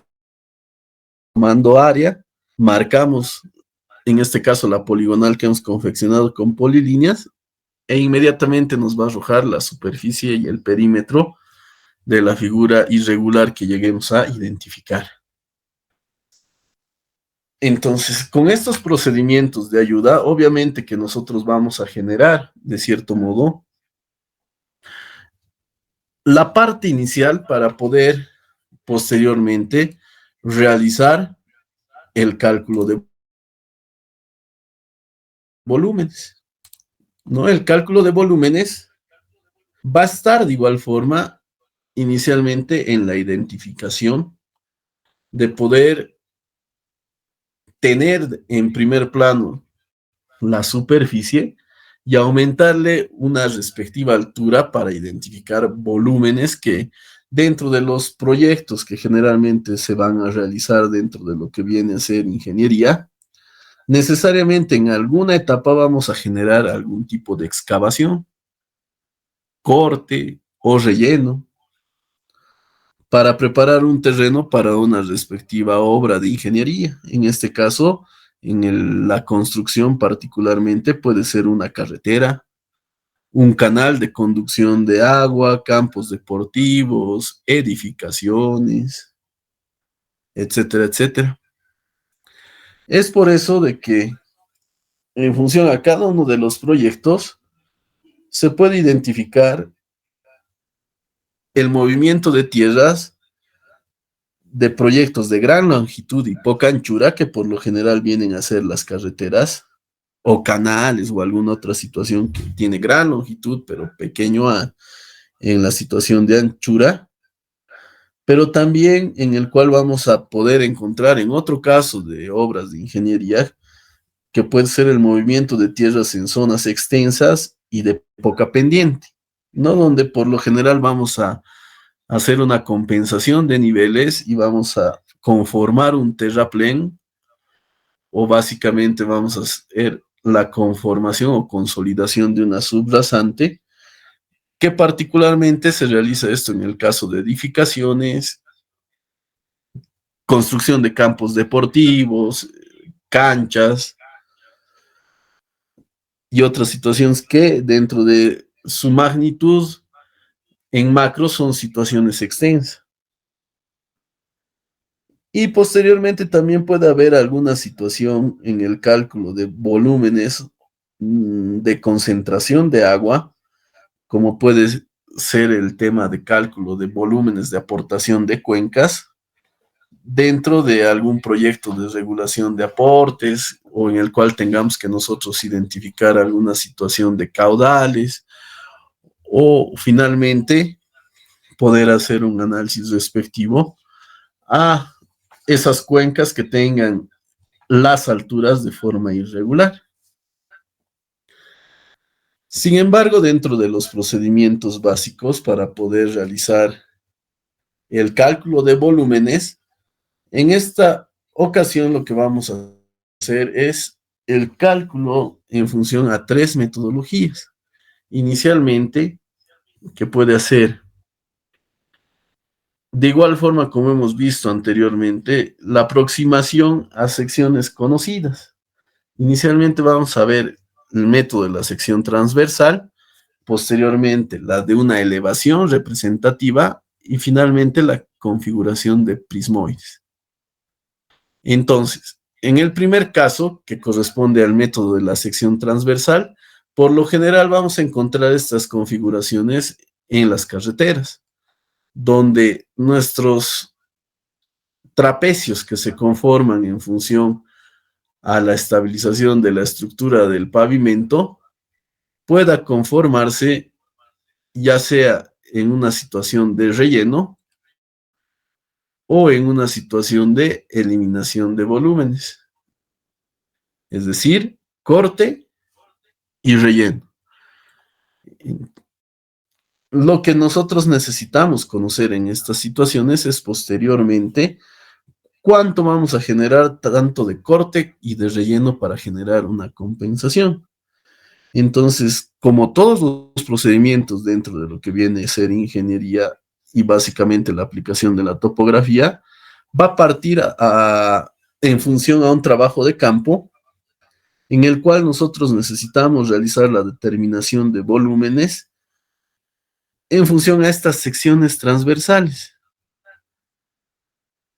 comando área, marcamos en este caso la poligonal que hemos confeccionado con polilíneas e inmediatamente nos va a arrojar la superficie y el perímetro de la figura irregular que lleguemos a identificar. Entonces, con estos procedimientos de ayuda, obviamente que nosotros vamos a generar, de cierto modo, la parte inicial para poder posteriormente realizar el cálculo de volúmenes, ¿no? El cálculo de volúmenes va a estar de igual forma inicialmente en la identificación de poder tener en primer plano la superficie y aumentarle una respectiva altura para identificar volúmenes que dentro de los proyectos que generalmente se van a realizar dentro de lo que viene a ser ingeniería, necesariamente en alguna etapa vamos a generar algún tipo de excavación, corte o relleno para preparar un terreno para una respectiva obra de ingeniería. En este caso, en la construcción particularmente puede ser una carretera, un canal de conducción de agua, campos deportivos, edificaciones, etcétera, etcétera. Es por eso de que en función a cada uno de los proyectos se puede identificar el movimiento de tierras de proyectos de gran longitud y poca anchura, que por lo general vienen a ser las carreteras o canales o alguna otra situación que tiene gran longitud, pero pequeño en la situación de anchura, pero también en el cual vamos a poder encontrar en otro caso de obras de ingeniería, que puede ser el movimiento de tierras en zonas extensas y de poca pendiente, ¿no? Donde por lo general vamos a hacer una compensación de niveles y vamos a conformar un terraplén o básicamente vamos a hacer la conformación o consolidación de una subrasante, que particularmente se realiza esto en el caso de edificaciones, construcción de campos deportivos, canchas y otras situaciones que dentro de su magnitud en macro son situaciones extensas. Y posteriormente también puede haber alguna situación en el cálculo de volúmenes de concentración de agua, como puede ser el tema de cálculo de volúmenes de aportación de cuencas, dentro de algún proyecto de regulación de aportes o en el cual tengamos que nosotros identificar alguna situación de caudales o finalmente poder hacer un análisis respectivo a esas cuencas que tengan las alturas de forma irregular. Sin embargo, dentro de los procedimientos básicos para poder realizar el cálculo de volúmenes, en esta ocasión lo que vamos a hacer es el cálculo en función a tres metodologías. Inicialmente, que puede hacer de igual forma como hemos visto anteriormente, la aproximación a secciones conocidas. Inicialmente vamos a ver el método de la sección transversal, posteriormente la de una elevación representativa y finalmente la configuración de prismoides. Entonces, en el primer caso, que corresponde al método de la sección transversal, por lo general vamos a encontrar estas configuraciones en las carreteras, donde nuestros trapecios que se conforman en función a la estabilización de la estructura del pavimento pueda conformarse ya sea en una situación de relleno o en una situación de eliminación de volúmenes, es decir, corte y relleno. Lo que nosotros necesitamos conocer en estas situaciones es posteriormente cuánto vamos a generar tanto de corte y de relleno para generar una compensación. Entonces, como todos los procedimientos dentro de lo que viene a ser ingeniería y básicamente la aplicación de la topografía, va a partir en función a un trabajo de campo en el cual nosotros necesitamos realizar la determinación de volúmenes en función a estas secciones transversales,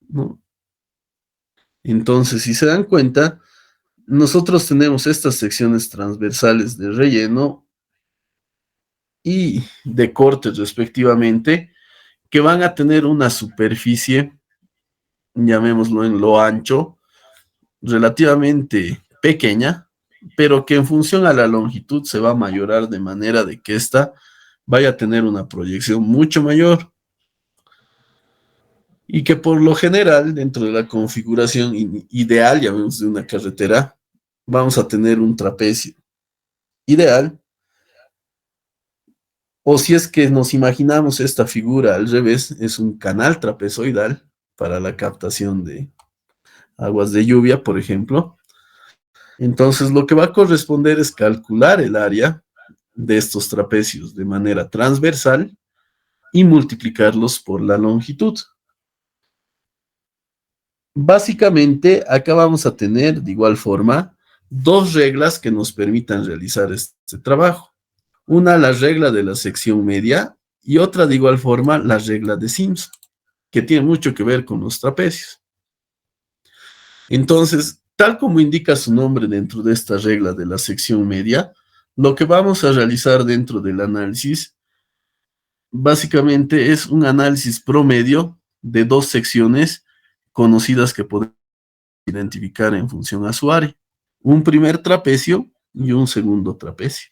¿no? Entonces, si se dan cuenta, nosotros tenemos estas secciones transversales de relleno y de corte respectivamente, que van a tener una superficie, llamémoslo en lo ancho, relativamente pequeña, pero que en función a la longitud se va a mayorar de manera de que ésta vaya a tener una proyección mucho mayor y que por lo general dentro de la configuración ideal, llamemos de una carretera, vamos a tener un trapecio ideal. O si es que nos imaginamos esta figura al revés, es un canal trapezoidal para la captación de aguas de lluvia, por ejemplo. Entonces, lo que va a corresponder es calcular el área de estos trapecios de manera transversal y multiplicarlos por la longitud. Básicamente, acá vamos a tener de igual forma dos reglas que nos permitan realizar este trabajo. Una, la regla de la sección media y otra de igual forma, la regla de Simpson, que tiene mucho que ver con los trapecios. Entonces, tal como indica su nombre dentro de esta regla de la sección media, lo que vamos a realizar dentro del análisis básicamente es un análisis promedio de dos secciones conocidas que podemos identificar en función a su área. Un primer trapecio y un segundo trapecio.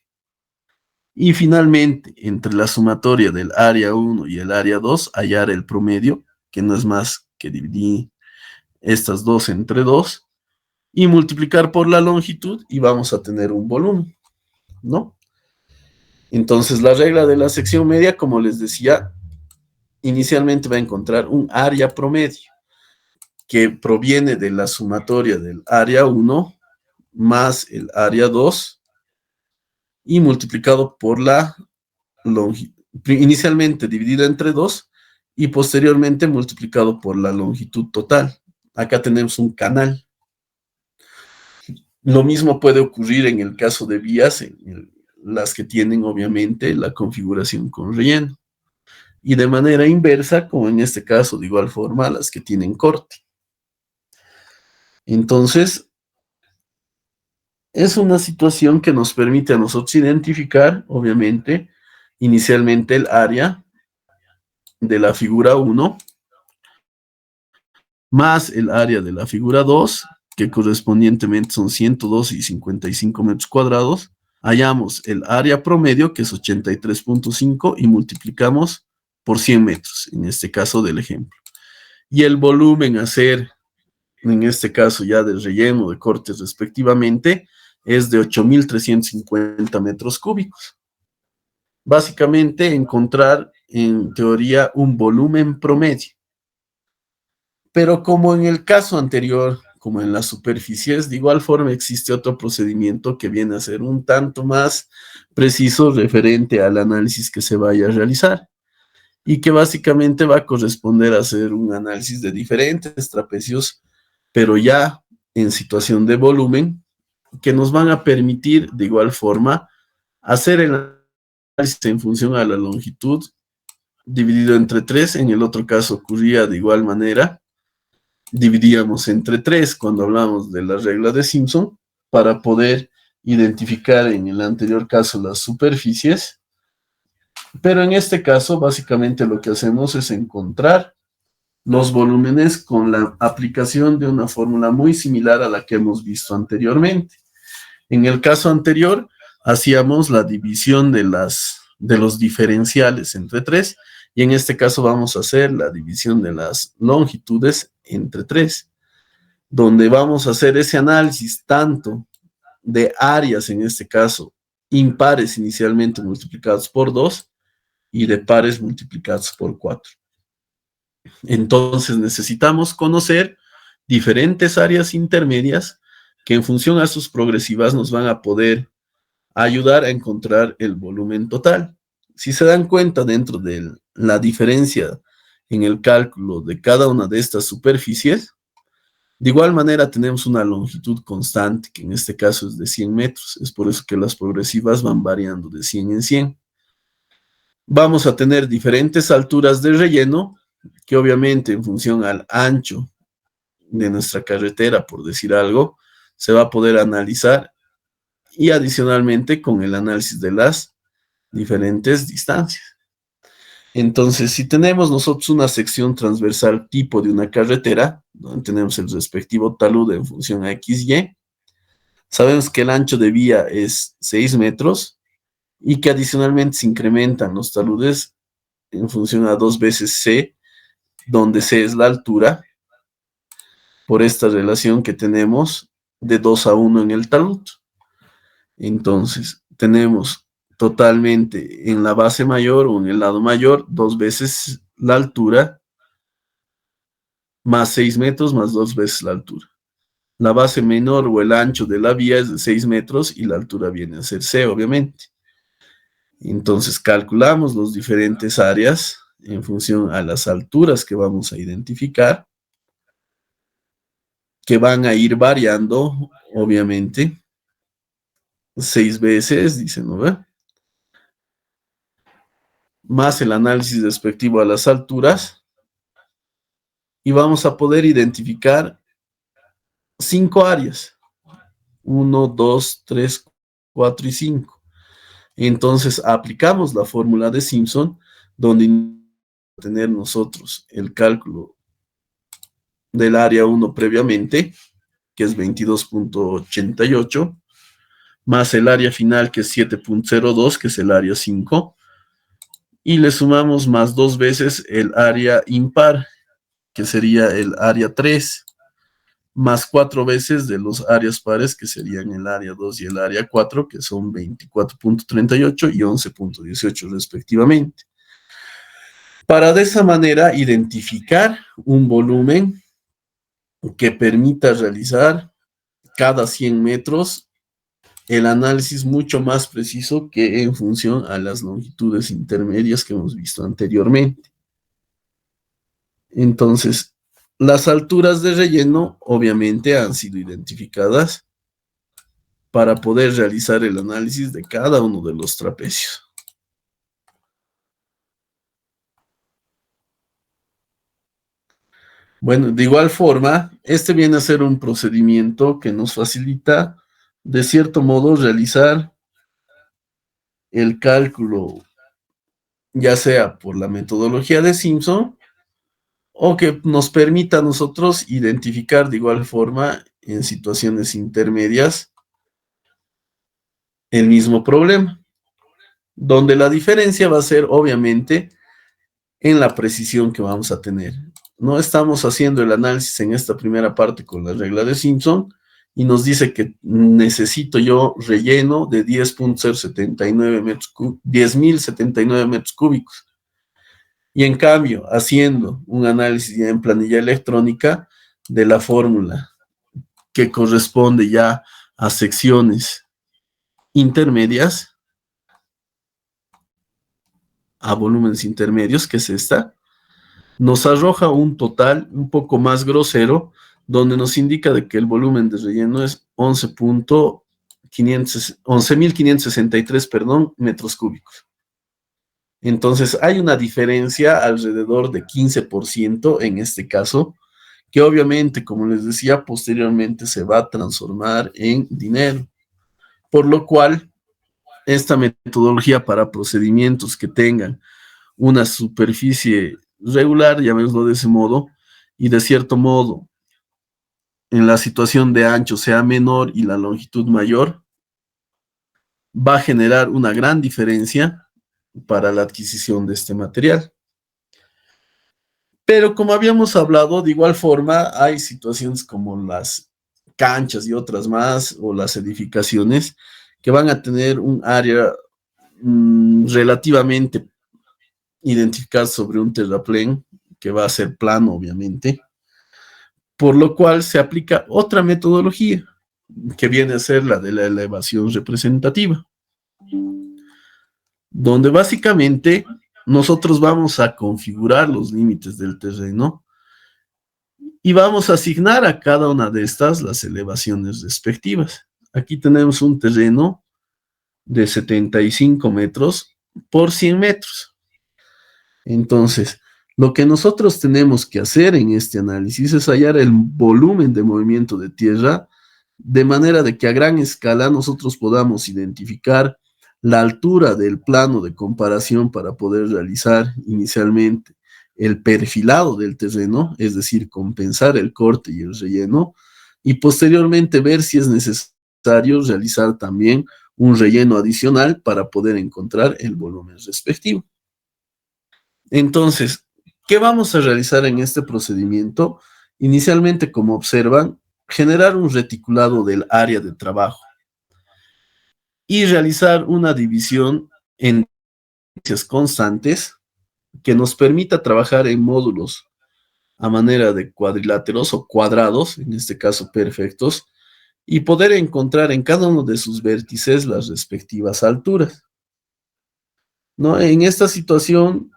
Y finalmente, entre la sumatoria del área 1 y el área 2, hallar el promedio, que no es más que dividir estas dos entre 2 y multiplicar por la longitud y vamos a tener un volumen, ¿no? Entonces, la regla de la sección media, como les decía, inicialmente va a encontrar un área promedio que proviene de la sumatoria del área 1 más el área 2 y multiplicado por la longitud, inicialmente dividida entre 2 y posteriormente multiplicado por la longitud total. Acá tenemos un canal. Lo mismo puede ocurrir en el caso de vías, las que tienen obviamente la configuración con relleno. Y de manera inversa, como en este caso, de igual forma, las que tienen corte. Entonces, es una situación que nos permite a nosotros identificar, obviamente, inicialmente el área de la figura 1 más el área de la figura 2, que correspondientemente son 112 y 55 metros cuadrados, hallamos el área promedio, que es 83.5, y multiplicamos por 100 metros, en este caso del ejemplo. Y el volumen a ser, en este caso ya del relleno, de cortes respectivamente, es de 8.350 metros cúbicos. Básicamente encontrar en teoría un volumen promedio. Pero como en el caso anterior, como en las superficies, de igual forma existe otro procedimiento que viene a ser un tanto más preciso referente al análisis que se vaya a realizar y que básicamente va a corresponder a hacer un análisis de diferentes trapecios, pero ya en situación de volumen, que nos van a permitir de igual forma hacer el análisis en función a la longitud dividido entre 3. En el otro caso ocurría de igual manera, dividíamos entre 3 cuando hablamos de la regla de Simpson para poder identificar en el anterior caso las superficies, pero en este caso básicamente lo que hacemos es encontrar los volúmenes con la aplicación de una fórmula muy similar a la que hemos visto anteriormente. En el caso anterior hacíamos la división de los diferenciales entre 3 y en este caso vamos a hacer la división de las longitudes entre 3, donde vamos a hacer ese análisis tanto de áreas, en este caso, impares inicialmente multiplicados por 2 y de pares multiplicados por 4. Entonces necesitamos conocer diferentes áreas intermedias que en función a sus progresivas nos van a poder ayudar a encontrar el volumen total. Si se dan cuenta dentro de la diferencia en el cálculo de cada una de estas superficies, de igual manera tenemos una longitud constante, que en este caso es de 100 metros. Es por eso que las progresivas van variando de 100 en 100. Vamos a tener diferentes alturas de relleno, que obviamente en función al ancho de nuestra carretera, por decir algo, se va a poder analizar y adicionalmente con el análisis de las diferentes distancias. Entonces, si tenemos nosotros una sección transversal tipo de una carretera, donde tenemos el respectivo talud en función a XY, sabemos que el ancho de vía es 6 metros y que adicionalmente se incrementan los taludes en función a 2 veces C, donde C es la altura, por esta relación que tenemos de 2 a 1 en el talud. Entonces, tenemos totalmente en la base mayor o en el lado mayor 2 veces la altura más 6 metros más 2 veces la altura. La base menor o el ancho de la vía es de 6 metros y la altura viene a ser C, obviamente. Entonces calculamos las diferentes áreas en función a las alturas que vamos a identificar, que van a ir variando, obviamente, 6 veces, dice, ¿no ve? Más el análisis respectivo a las alturas, y vamos a poder identificar 5 áreas. 1, 2, 3, 4 y 5. Entonces aplicamos la fórmula de Simpson, donde tener nosotros el cálculo del área 1 previamente, que es 22.88, más el área final, que es 7.02, que es el área 5, y le sumamos más 2 veces el área impar, que sería el área 3, más 4 veces de los áreas pares, que serían el área 2 y el área 4, que son 24.38 y 11.18 respectivamente. Para de esa manera identificar un volumen que permita realizar cada 100 metros el análisis mucho más preciso que en función a las longitudes intermedias que hemos visto anteriormente. Entonces, las alturas de relleno obviamente han sido identificadas para poder realizar el análisis de cada uno de los trapecios. Bueno, de igual forma, este viene a ser un procedimiento que nos facilita, de cierto modo, realizar el cálculo, ya sea por la metodología de Simpson o que nos permita a nosotros identificar de igual forma en situaciones intermedias el mismo problema, donde la diferencia va a ser obviamente en la precisión que vamos a tener. No estamos haciendo el análisis en esta primera parte con la regla de Simpson y nos dice que necesito yo relleno de 10.079 metros, 10.079 metros cúbicos. Y en cambio, haciendo un análisis ya en planilla electrónica de la fórmula que corresponde ya a secciones intermedias, a volúmenes intermedios, que es esta, nos arroja un total un poco más grosero, donde nos indica de que el volumen de relleno es 11.563, perdón, metros cúbicos. Entonces hay una diferencia alrededor de 15% en este caso, que obviamente, como les decía, posteriormente se va a transformar en dinero. Por lo cual, esta metodología para procedimientos que tengan una superficie regular, llamémoslo de ese modo, y de cierto modo, en la situación de ancho sea menor y la longitud mayor, va a generar una gran diferencia para la adquisición de este material. Pero como habíamos hablado, de igual forma hay situaciones como las canchas y otras más, o las edificaciones, que van a tener un área relativamente identificada sobre un terraplén, que va a ser plano, obviamente, por lo cual se aplica otra metodología, que viene a ser la de la elevación representativa, donde básicamente nosotros vamos a configurar los límites del terreno y vamos a asignar a cada una de estas las elevaciones respectivas. Aquí tenemos un terreno de 75 metros por 100 metros. Entonces, lo que nosotros tenemos que hacer en este análisis es hallar el volumen de movimiento de tierra, de manera de que a gran escala nosotros podamos identificar la altura del plano de comparación para poder realizar inicialmente el perfilado del terreno, es decir, compensar el corte y el relleno, y posteriormente ver si es necesario realizar también un relleno adicional para poder encontrar el volumen respectivo. Entonces, ¿qué vamos a realizar en este procedimiento? Inicialmente, como observan, generar un reticulado del área de trabajo y realizar una división en constantes que nos permita trabajar en módulos a manera de cuadriláteros o cuadrados, en este caso perfectos, y poder encontrar en cada uno de sus vértices las respectivas alturas, ¿no? En esta situación,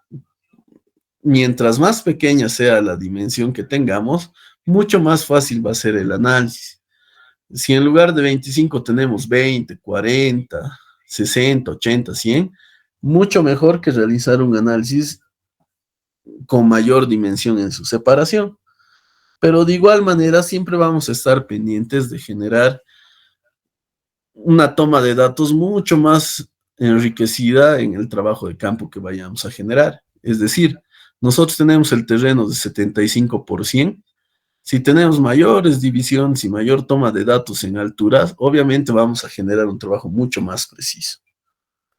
mientras más pequeña sea la dimensión que tengamos, mucho más fácil va a ser el análisis. Si en lugar de 25 tenemos 20, 40, 60, 80, 100, mucho mejor que realizar un análisis con mayor dimensión en su separación. Pero de igual manera siempre vamos a estar pendientes de generar una toma de datos mucho más enriquecida en el trabajo de campo que vayamos a generar. Es decir, nosotros tenemos el terreno de 75%. Si tenemos mayores divisiones y mayor toma de datos en alturas, obviamente vamos a generar un trabajo mucho más preciso,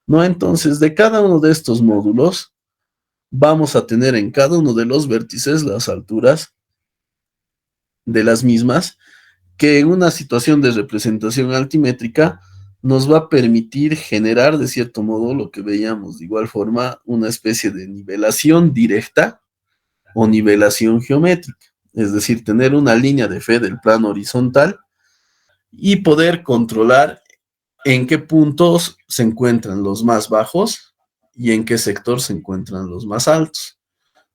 ¿no? Entonces, de cada uno de estos módulos, vamos a tener en cada uno de los vértices las alturas de las mismas, que en una situación de representación altimétrica nos va a permitir generar de cierto modo lo que veíamos de igual forma, una especie de nivelación directa o nivelación geométrica, es decir, tener una línea de fe del plano horizontal y poder controlar en qué puntos se encuentran los más bajos y en qué sector se encuentran los más altos.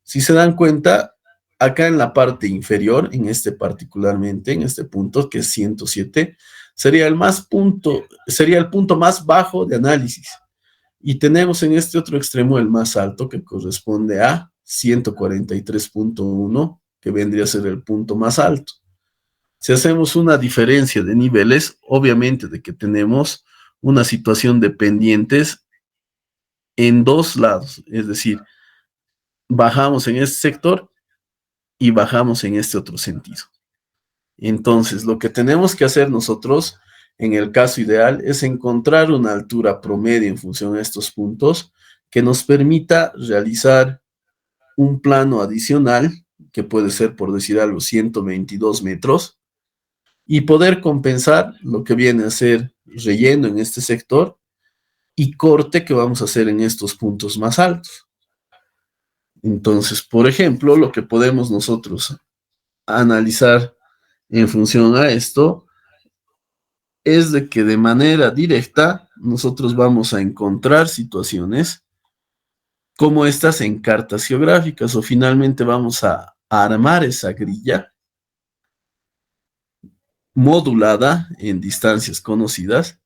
Si se dan cuenta, acá en la parte inferior, en este particularmente, en este punto que es 107, sería el punto más bajo de análisis. Y tenemos en este otro extremo el más alto, que corresponde a 143.1, que vendría a ser el punto más alto. Si hacemos una diferencia de niveles, obviamente de que tenemos una situación de pendientes en dos lados, es decir, bajamos en este sector y bajamos en este otro sentido. Entonces, lo que tenemos que hacer nosotros, en el caso ideal, es encontrar una altura promedio en función de estos puntos que nos permita realizar un plano adicional, que puede ser, por decir algo, 122 metros, y poder compensar lo que viene a ser relleno en este sector y corte que vamos a hacer en estos puntos más altos. Entonces, por ejemplo, lo que podemos nosotros analizar en función a esto es de que de manera directa nosotros vamos a encontrar situaciones como estas en cartas geográficas, o finalmente vamos a armar esa grilla modulada en distancias conocidas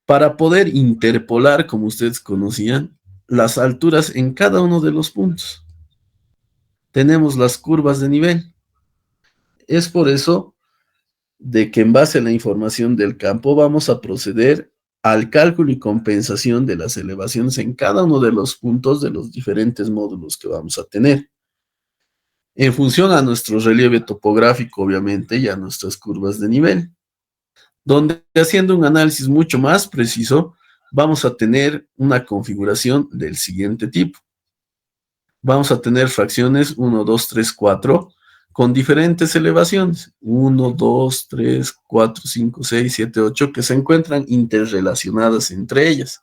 para poder interpolar, como ustedes conocían, las alturas en cada uno de los puntos. Tenemos las curvas de nivel. Es por eso de que en base a la información del campo vamos a proceder al cálculo y compensación de las elevaciones en cada uno de los puntos de los diferentes módulos que vamos a tener. En función a nuestro relieve topográfico, obviamente, y a nuestras curvas de nivel, donde haciendo un análisis mucho más preciso, vamos a tener una configuración del siguiente tipo. Vamos a tener fracciones 1, 2, 3, 4 con diferentes elevaciones, 1, 2, 3, 4, 5, 6, 7, 8, que se encuentran interrelacionadas entre ellas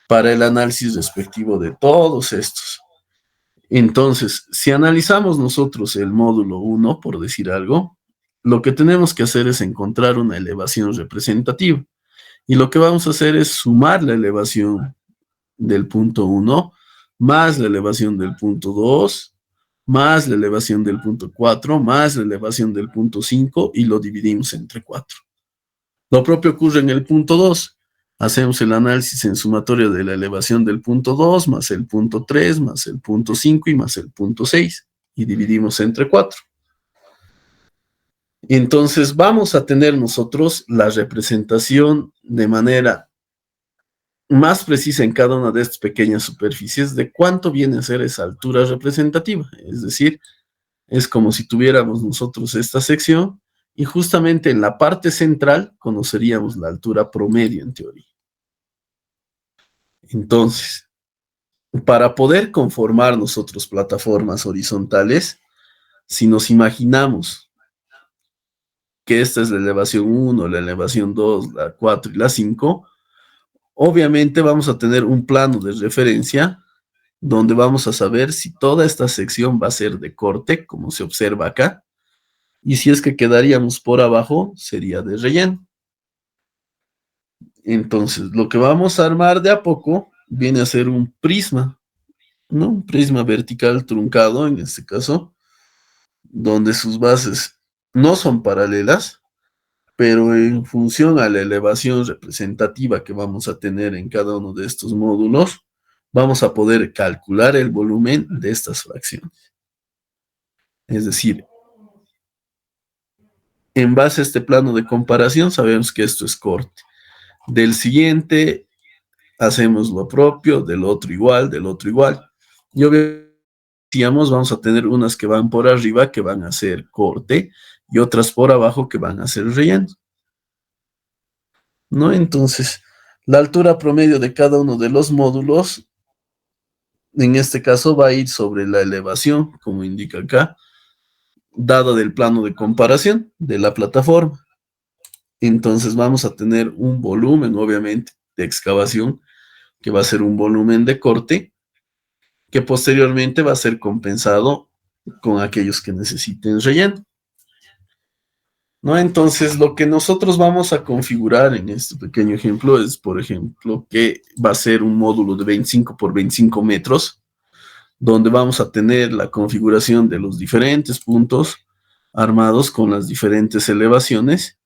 para el análisis respectivo de todos estos. Entonces, si analizamos nosotros el módulo 1, por decir algo, lo que tenemos que hacer es encontrar una elevación representativa. Y lo que vamos a hacer es sumar la elevación del punto 1 más la elevación del punto 2 más la elevación del punto 4 más la elevación del punto 5 y lo dividimos entre 4. Lo propio ocurre en el punto 2. Hacemos el análisis en sumatorio de la elevación del punto 2 más el punto 3 más el punto 5 y más el punto 6 y dividimos entre 4. Entonces vamos a tener nosotros la representación de manera más precisa en cada una de estas pequeñas superficies de cuánto viene a ser esa altura representativa. Es decir, es como si tuviéramos nosotros esta sección y justamente en la parte central conoceríamos la altura promedio en teoría. Entonces, para poder conformar nosotros plataformas horizontales, si nos imaginamos que esta es la elevación 1, la elevación 2, la 4 y la 5, obviamente vamos a tener un plano de referencia donde vamos a saber si toda esta sección va a ser de corte, como se observa acá, y si es que quedaríamos por abajo, sería de relleno. Entonces, lo que vamos a armar de a poco viene a ser un prisma, ¿no? Un prisma vertical truncado, en este caso, donde sus bases no son paralelas, pero en función a la elevación representativa que vamos a tener en cada uno de estos módulos, vamos a poder calcular el volumen de estas fracciones. Es decir, en base a este plano de comparación, sabemos que esto es corte. Del siguiente hacemos lo propio, del otro igual, del otro igual. Y obviamente vamos a tener unas que van por arriba que van a ser corte y otras por abajo que van a ser relleno, ¿no? Entonces, la altura promedio de cada uno de los módulos, en este caso, va a ir sobre la elevación, como indica acá, dada del plano de comparación de la plataforma. Entonces vamos a tener un volumen, obviamente, de excavación, que va a ser un volumen de corte, que posteriormente va a ser compensado con aquellos que necesiten relleno, ¿no? Entonces, lo que nosotros vamos a configurar en este pequeño ejemplo es, por ejemplo, que va a ser un módulo de 25 por 25 metros, donde vamos a tener la configuración de los diferentes puntos armados con las diferentes elevaciones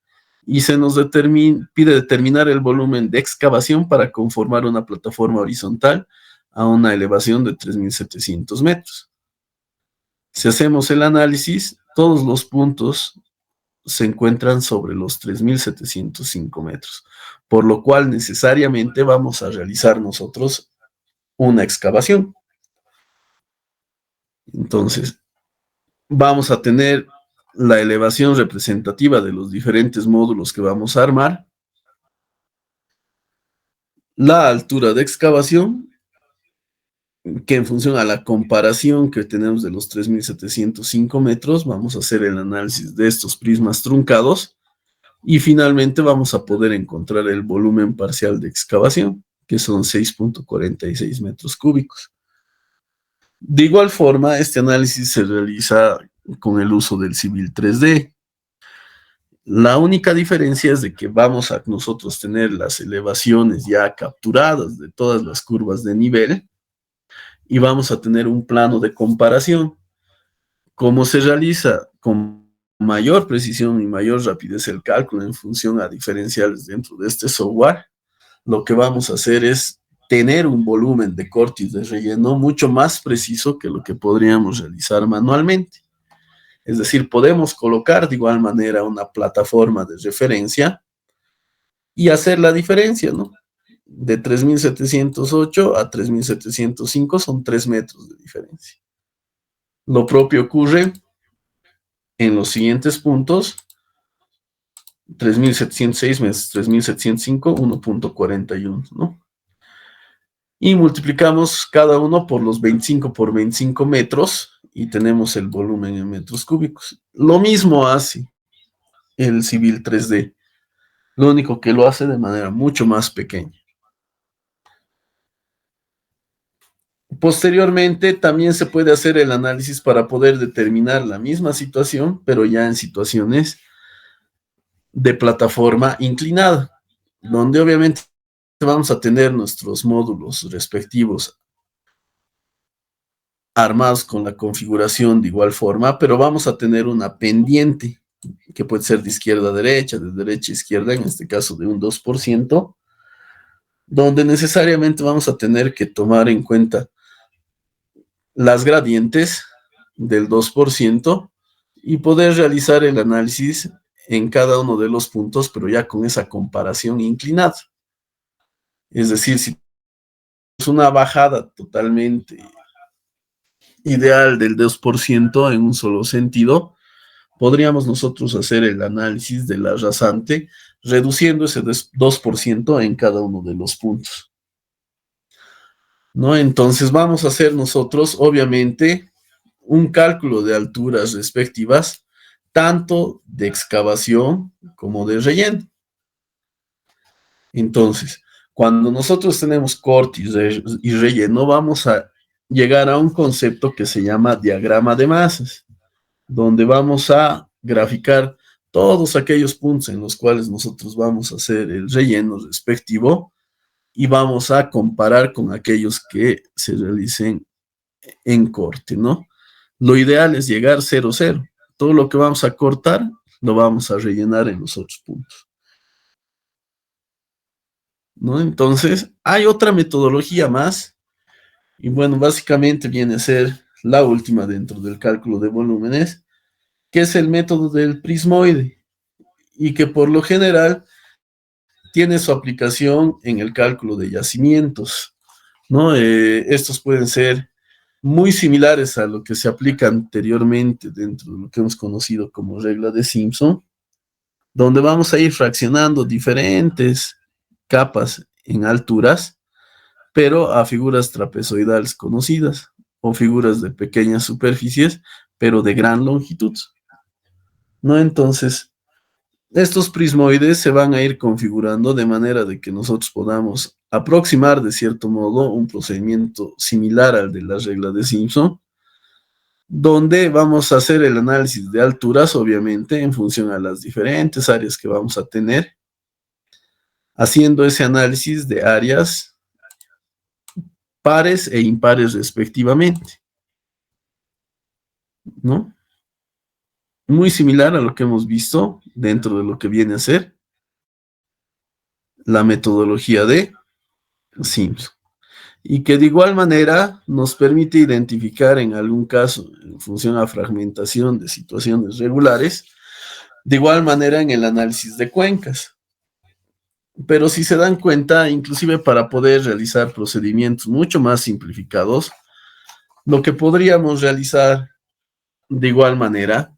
y se nos pide determinar el volumen de excavación para conformar una plataforma horizontal a una elevación de 3.700 metros. Si hacemos el análisis, todos los puntos se encuentran sobre los 3.705 metros, por lo cual necesariamente vamos a realizar nosotros una excavación. Entonces, vamos a tener la elevación representativa de los diferentes módulos que vamos a armar, la altura de excavación, que en función a la comparación que tenemos de los 3.705 metros, vamos a hacer el análisis de estos prismas truncados y finalmente vamos a poder encontrar el volumen parcial de excavación, que son 6.46 metros cúbicos. De igual forma, este análisis se realiza con el uso del Civil 3D. La única diferencia es de que vamos a nosotros tener las elevaciones ya capturadas de todas las curvas de nivel y vamos a tener un plano de comparación. Como se realiza con mayor precisión y mayor rapidez el cálculo en función a diferenciales dentro de este software, lo que vamos a hacer es tener un volumen de cortes de relleno mucho más preciso que lo que podríamos realizar manualmente. Es decir, podemos colocar de igual manera una plataforma de referencia y hacer la diferencia, ¿no? De 3.708 a 3.705 son 3 metros de diferencia. Lo propio ocurre en los siguientes puntos: 3.706 menos 3.705, 1.41, ¿no? Y multiplicamos cada uno por los 25 por 25 metros y tenemos el volumen en metros cúbicos. Lo mismo hace el Civil 3D, lo único que lo hace de manera mucho más pequeña. Posteriormente, también se puede hacer el análisis para poder determinar la misma situación, pero ya en situaciones de plataforma inclinada, donde obviamente vamos a tener nuestros módulos respectivos armados con la configuración de igual forma, pero vamos a tener una pendiente que puede ser de izquierda a derecha, de derecha a izquierda, en este caso de un 2%, donde necesariamente vamos a tener que tomar en cuenta las gradientes del 2% y poder realizar el análisis en cada uno de los puntos, pero ya con esa comparación inclinada. Es decir, si es una bajada totalmente ideal del 2% en un solo sentido, podríamos nosotros hacer el análisis de la rasante, reduciendo ese 2% en cada uno de los puntos, ¿no? Entonces vamos a hacer nosotros, obviamente, un cálculo de alturas respectivas, tanto de excavación como de relleno. Entonces, cuando nosotros tenemos corte y relleno, vamos a llegar a un concepto que se llama diagrama de masas, donde vamos a graficar todos aquellos puntos en los cuales nosotros vamos a hacer el relleno respectivo y vamos a comparar con aquellos que se realicen en corte, ¿no? Lo ideal es llegar 0, 0. Todo lo que vamos a cortar lo vamos a rellenar en los otros puntos, ¿no? Entonces, hay otra metodología más, y bueno, básicamente viene a ser la última dentro del cálculo de volúmenes, que es el método del prismoide, y que por lo general tiene su aplicación en el cálculo de yacimientos, ¿no? Estos pueden ser muy similares a lo que se aplica anteriormente dentro de lo que hemos conocido como regla de Simpson, donde vamos a ir fraccionando diferentes capas en alturas, pero a figuras trapezoidales conocidas, o figuras de pequeñas superficies, pero de gran longitud, ¿no? Entonces, estos prismoides se van a ir configurando de manera de que nosotros podamos aproximar de cierto modo un procedimiento similar al de la regla de Simpson, donde vamos a hacer el análisis de alturas, obviamente, en función a las diferentes áreas que vamos a tener, haciendo ese análisis de áreas pares e impares respectivamente, ¿no? Muy similar a lo que hemos visto dentro de lo que viene a ser la metodología de Simpson, y que de igual manera nos permite identificar en algún caso, en función a fragmentación de situaciones regulares, de igual manera en el análisis de cuencas. Pero si se dan cuenta, inclusive para poder realizar procedimientos mucho más simplificados, lo que podríamos realizar de igual manera,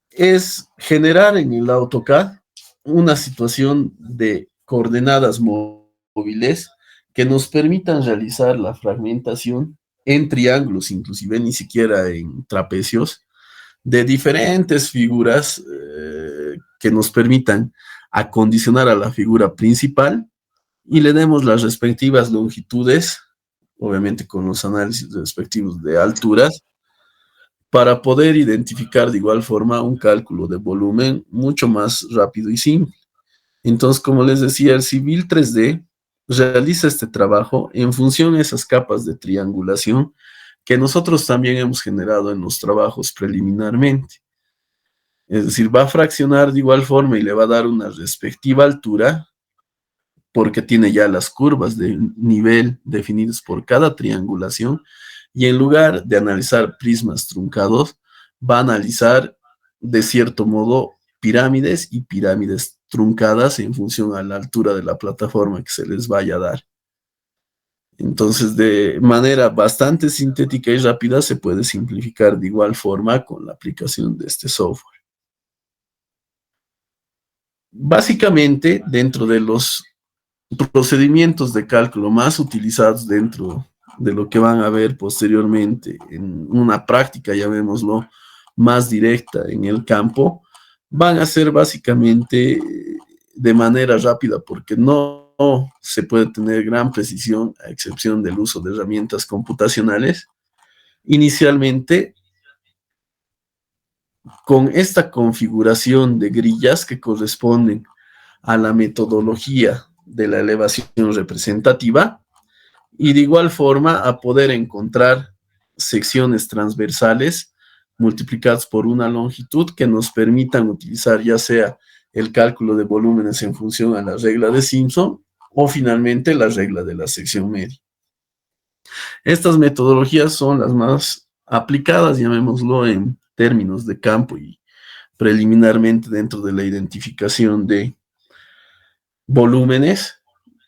es generar en el AutoCAD una situación de coordenadas móviles que nos permitan realizar la fragmentación en triángulos, inclusive ni siquiera en trapecios, de diferentes figuras que nos permitan acondicionar a la figura principal y le demos las respectivas longitudes, obviamente con los análisis respectivos de alturas, para poder identificar de igual forma un cálculo de volumen mucho más rápido y simple. Entonces, como les decía, el Civil 3D realiza este trabajo en función de esas capas de triangulación que nosotros también hemos generado en los trabajos preliminarmente. Es decir, va a fraccionar de igual forma y le va a dar una respectiva altura porque tiene ya las curvas de nivel definidas por cada triangulación y en lugar de analizar prismas truncados, va a analizar de cierto modo pirámides y pirámides truncadas en función a la altura de la plataforma que se les vaya a dar. Entonces, de manera bastante sintética y rápida se puede simplificar de igual forma con la aplicación de este software. Básicamente, dentro de los procedimientos de cálculo más utilizados dentro de lo que van a ver posteriormente en una práctica, llamémoslo, más directa en el campo, van a ser básicamente de manera rápida porque no se puede tener gran precisión a excepción del uso de herramientas computacionales. Inicialmente, con esta configuración de grillas que corresponden a la metodología de la elevación representativa y de igual forma a poder encontrar secciones transversales multiplicadas por una longitud que nos permitan utilizar ya sea el cálculo de volúmenes en función a la regla de Simpson o finalmente la regla de la sección media. Estas metodologías son las más aplicadas, llamémoslo, en términos de campo y preliminarmente dentro de la identificación de volúmenes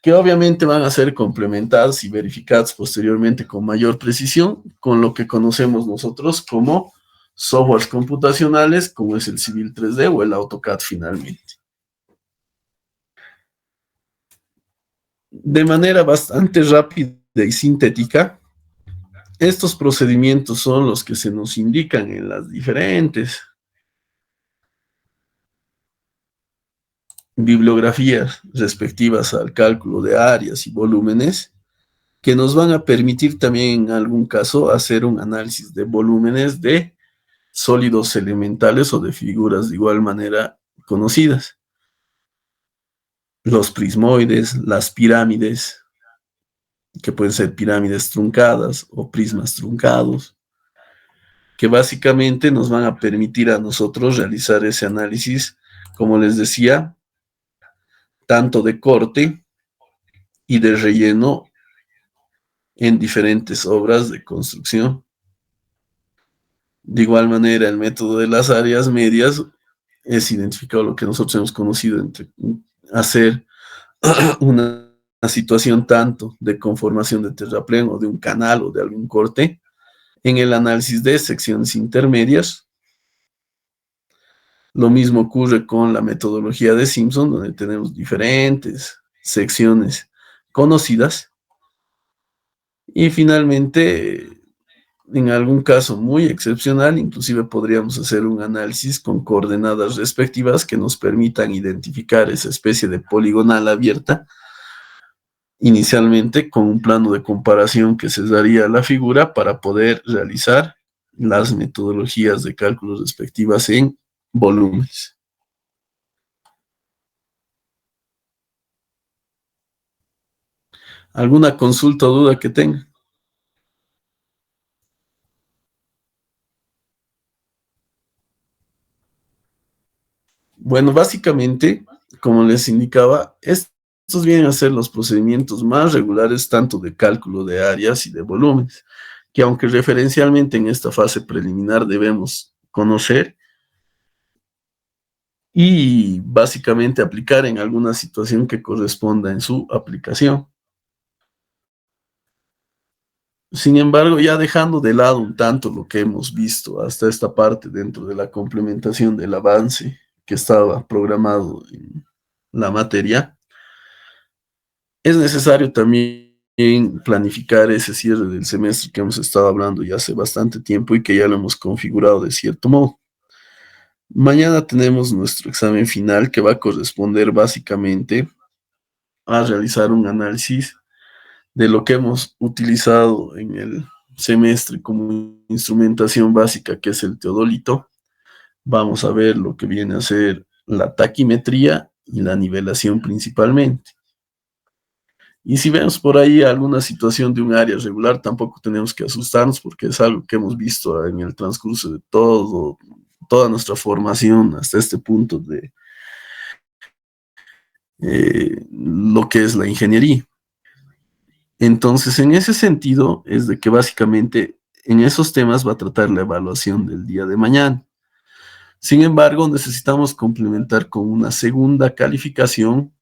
que obviamente van a ser complementadas y verificadas posteriormente con mayor precisión con lo que conocemos nosotros como softwares computacionales, como es el Civil 3D o el AutoCAD finalmente. De manera bastante rápida y sintética, estos procedimientos son los que se nos indican en las diferentes bibliografías respectivas al cálculo de áreas y volúmenes que nos van a permitir también en algún caso hacer un análisis de volúmenes de sólidos elementales o de figuras de igual manera conocidas. Los prismoides, las pirámides, que pueden ser pirámides truncadas o prismas truncados, que básicamente nos van a permitir a nosotros realizar ese análisis, como les decía, tanto de corte y de relleno en diferentes obras de construcción. De igual manera, el método de las áreas medias es identificar lo que nosotros hemos conocido entre hacer una situación tanto de conformación de terraplén o de un canal o de algún corte en el análisis de secciones intermedias. Lo mismo ocurre con la metodología de Simpson, donde tenemos diferentes secciones conocidas. Y finalmente, en algún caso muy excepcional, inclusive podríamos hacer un análisis con coordenadas respectivas que nos permitan identificar esa especie de poligonal abierta inicialmente con un plano de comparación que se daría a la figura para poder realizar las metodologías de cálculo respectivas en volúmenes. ¿Alguna consulta o duda que tenga? Bueno, básicamente, como les indicaba, estos vienen a ser los procedimientos más regulares tanto de cálculo de áreas y de volúmenes, que aunque referencialmente en esta fase preliminar debemos conocer y básicamente aplicar en alguna situación que corresponda en su aplicación. Sin embargo, ya dejando de lado un tanto lo que hemos visto hasta esta parte dentro de la complementación del avance que estaba programado en la materia, es necesario también planificar ese cierre del semestre que hemos estado hablando ya hace bastante tiempo y que ya lo hemos configurado de cierto modo. Mañana tenemos nuestro examen final que va a corresponder básicamente a realizar un análisis de lo que hemos utilizado en el semestre como instrumentación básica, que es el teodolito. Vamos a ver lo que viene a ser la taquimetría y la nivelación principalmente. Y si vemos por ahí alguna situación de un área regular, tampoco tenemos que asustarnos porque es algo que hemos visto en el transcurso de toda nuestra formación hasta este punto de lo que es la ingeniería. Entonces, en ese sentido, es de que básicamente en esos temas va a tratar la evaluación del día de mañana. Sin embargo, necesitamos complementar con una segunda calificación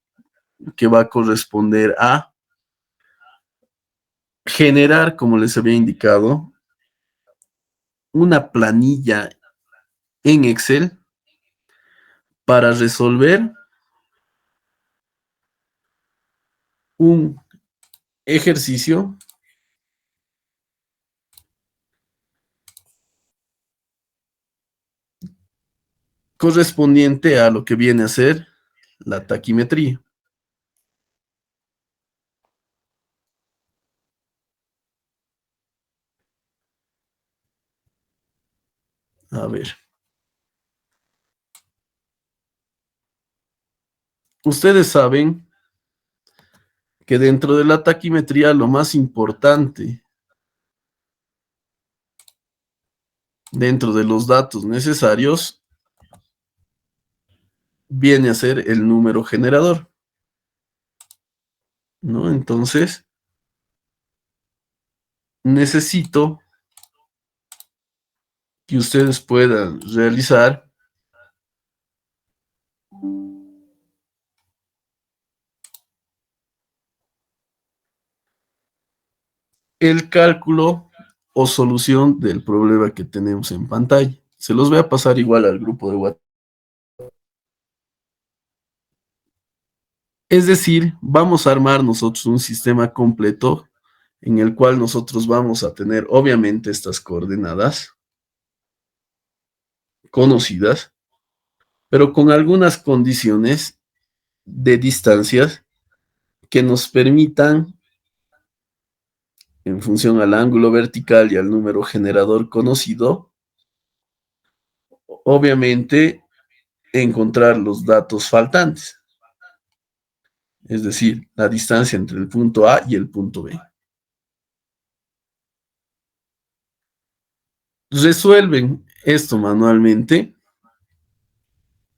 que va a corresponder a generar, como les había indicado, una planilla en Excel para resolver un ejercicio correspondiente a lo que viene a ser la taquimetría. A ver, ustedes saben que dentro de la taquimetría lo más importante dentro de los datos necesarios viene a ser el número generador, ¿no? Entonces, necesito que ustedes puedan realizar el cálculo o solución del problema que tenemos en pantalla. Se los voy a pasar igual al grupo de WhatsApp. Es decir, vamos a armar nosotros un sistema completo en el cual nosotros vamos a tener obviamente estas coordenadas conocidas, pero con algunas condiciones de distancias que nos permitan, en función al ángulo vertical y al número generador conocido, obviamente encontrar los datos faltantes, es decir, la distancia entre el punto A y el punto B. Resuelven esto manualmente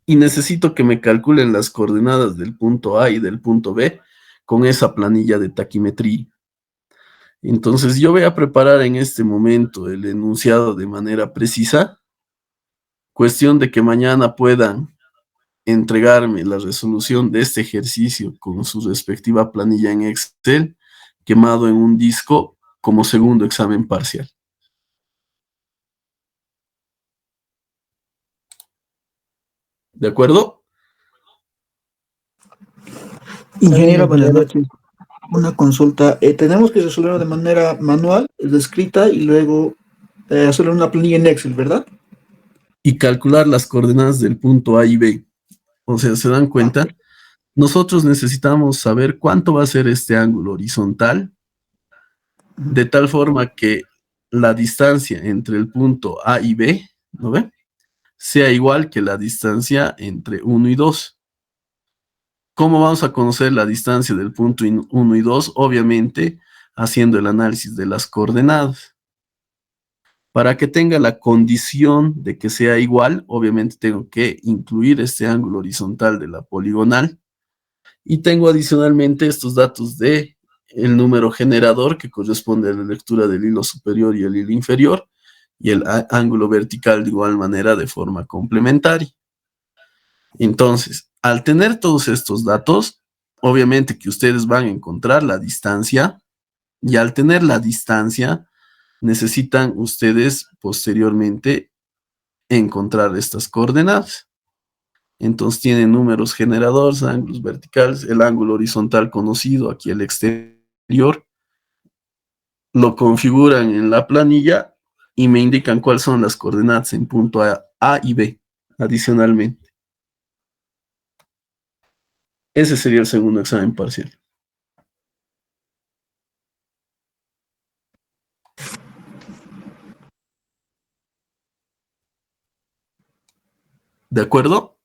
y necesito que me calculen las coordenadas del punto A y del punto B con esa planilla de taquimetría. Entonces yo voy a preparar en este momento el enunciado de manera precisa, cuestión de que mañana puedan entregarme la resolución de este ejercicio con su respectiva planilla en Excel, quemado en un disco como segundo examen parcial. ¿De acuerdo? Ingeniero, buenas noches. Una consulta. Tenemos que resolverlo de manera manual, es escrita, y luego hacerlo en una planilla en Excel, ¿verdad? Y calcular las coordenadas del punto A y B. O sea, ¿se dan cuenta? Nosotros necesitamos saber cuánto va a ser este ángulo horizontal, de tal forma que la distancia entre el punto A y B, ¿no ve?, sea igual que la distancia entre 1 y 2. ¿Cómo vamos a conocer la distancia del punto 1 y 2? Obviamente, haciendo el análisis de las coordenadas. Para que tenga la condición de que sea igual, obviamente tengo que incluir este ángulo horizontal de la poligonal. Y tengo adicionalmente estos datos de el número generador que corresponde a la lectura del hilo superior y el hilo inferior, y el ángulo vertical de igual manera de forma complementaria. Entonces, al tener todos estos datos, obviamente que ustedes van a encontrar la distancia Y al tener la distancia, necesitan ustedes posteriormente encontrar estas coordenadas. Entonces tienen números generadores, ángulos verticales, el ángulo horizontal conocido aquí el exterior, lo configuran en la planilla y me indican cuáles son las coordenadas en punto A y B adicionalmente. Ese sería el segundo examen parcial. ¿De acuerdo?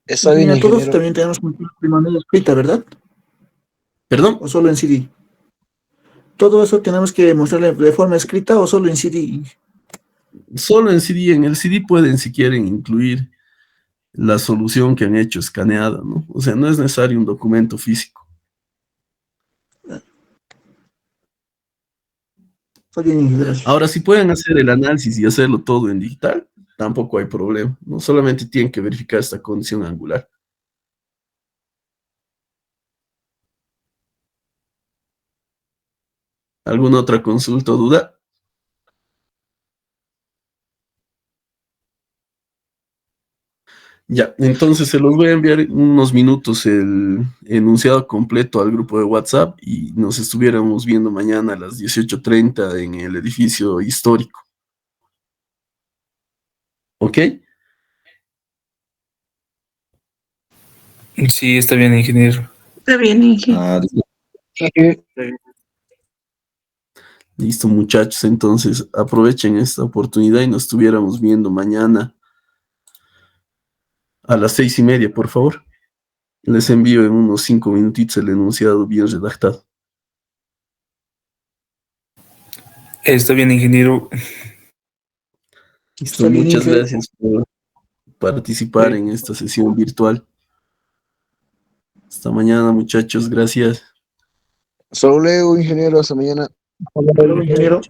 Está bien, Ingeniero, todos ingeniero. también tenemos que mostrar de manera escrita, ¿verdad? ¿Perdón? ¿O solo en CD? ¿Todo eso tenemos que mostrarle de forma escrita o solo en CD? Solo en CD. En el CD pueden, si quieren, incluir la solución que han hecho escaneada, ¿no? O sea, no es necesario un documento físico. Está bien, gracias. Ahora, si pueden hacer el análisis y hacerlo todo en digital, tampoco hay problema, ¿no? Solamente tienen que verificar esta condición angular. ¿Alguna otra consulta o duda? Ya, entonces se los voy a enviar en unos minutos el enunciado completo al grupo de WhatsApp y nos estuviéramos viendo mañana a las 18:30 en el edificio histórico. ¿Ok? Sí, está bien, ingeniero. Está bien, Inge. Listo, muchachos. Entonces aprovechen esta oportunidad y nos estuviéramos viendo mañana a las 6:30, por favor. Les envío en unos 5 minutitos el enunciado bien redactado. Está bien, ingeniero. Listo, Está bien, muchas Inge. gracias por participar en esta sesión virtual. Hasta mañana, muchachos. Gracias. Hasta luego, ingeniero. Hasta mañana. Hasta luego, ingeniero.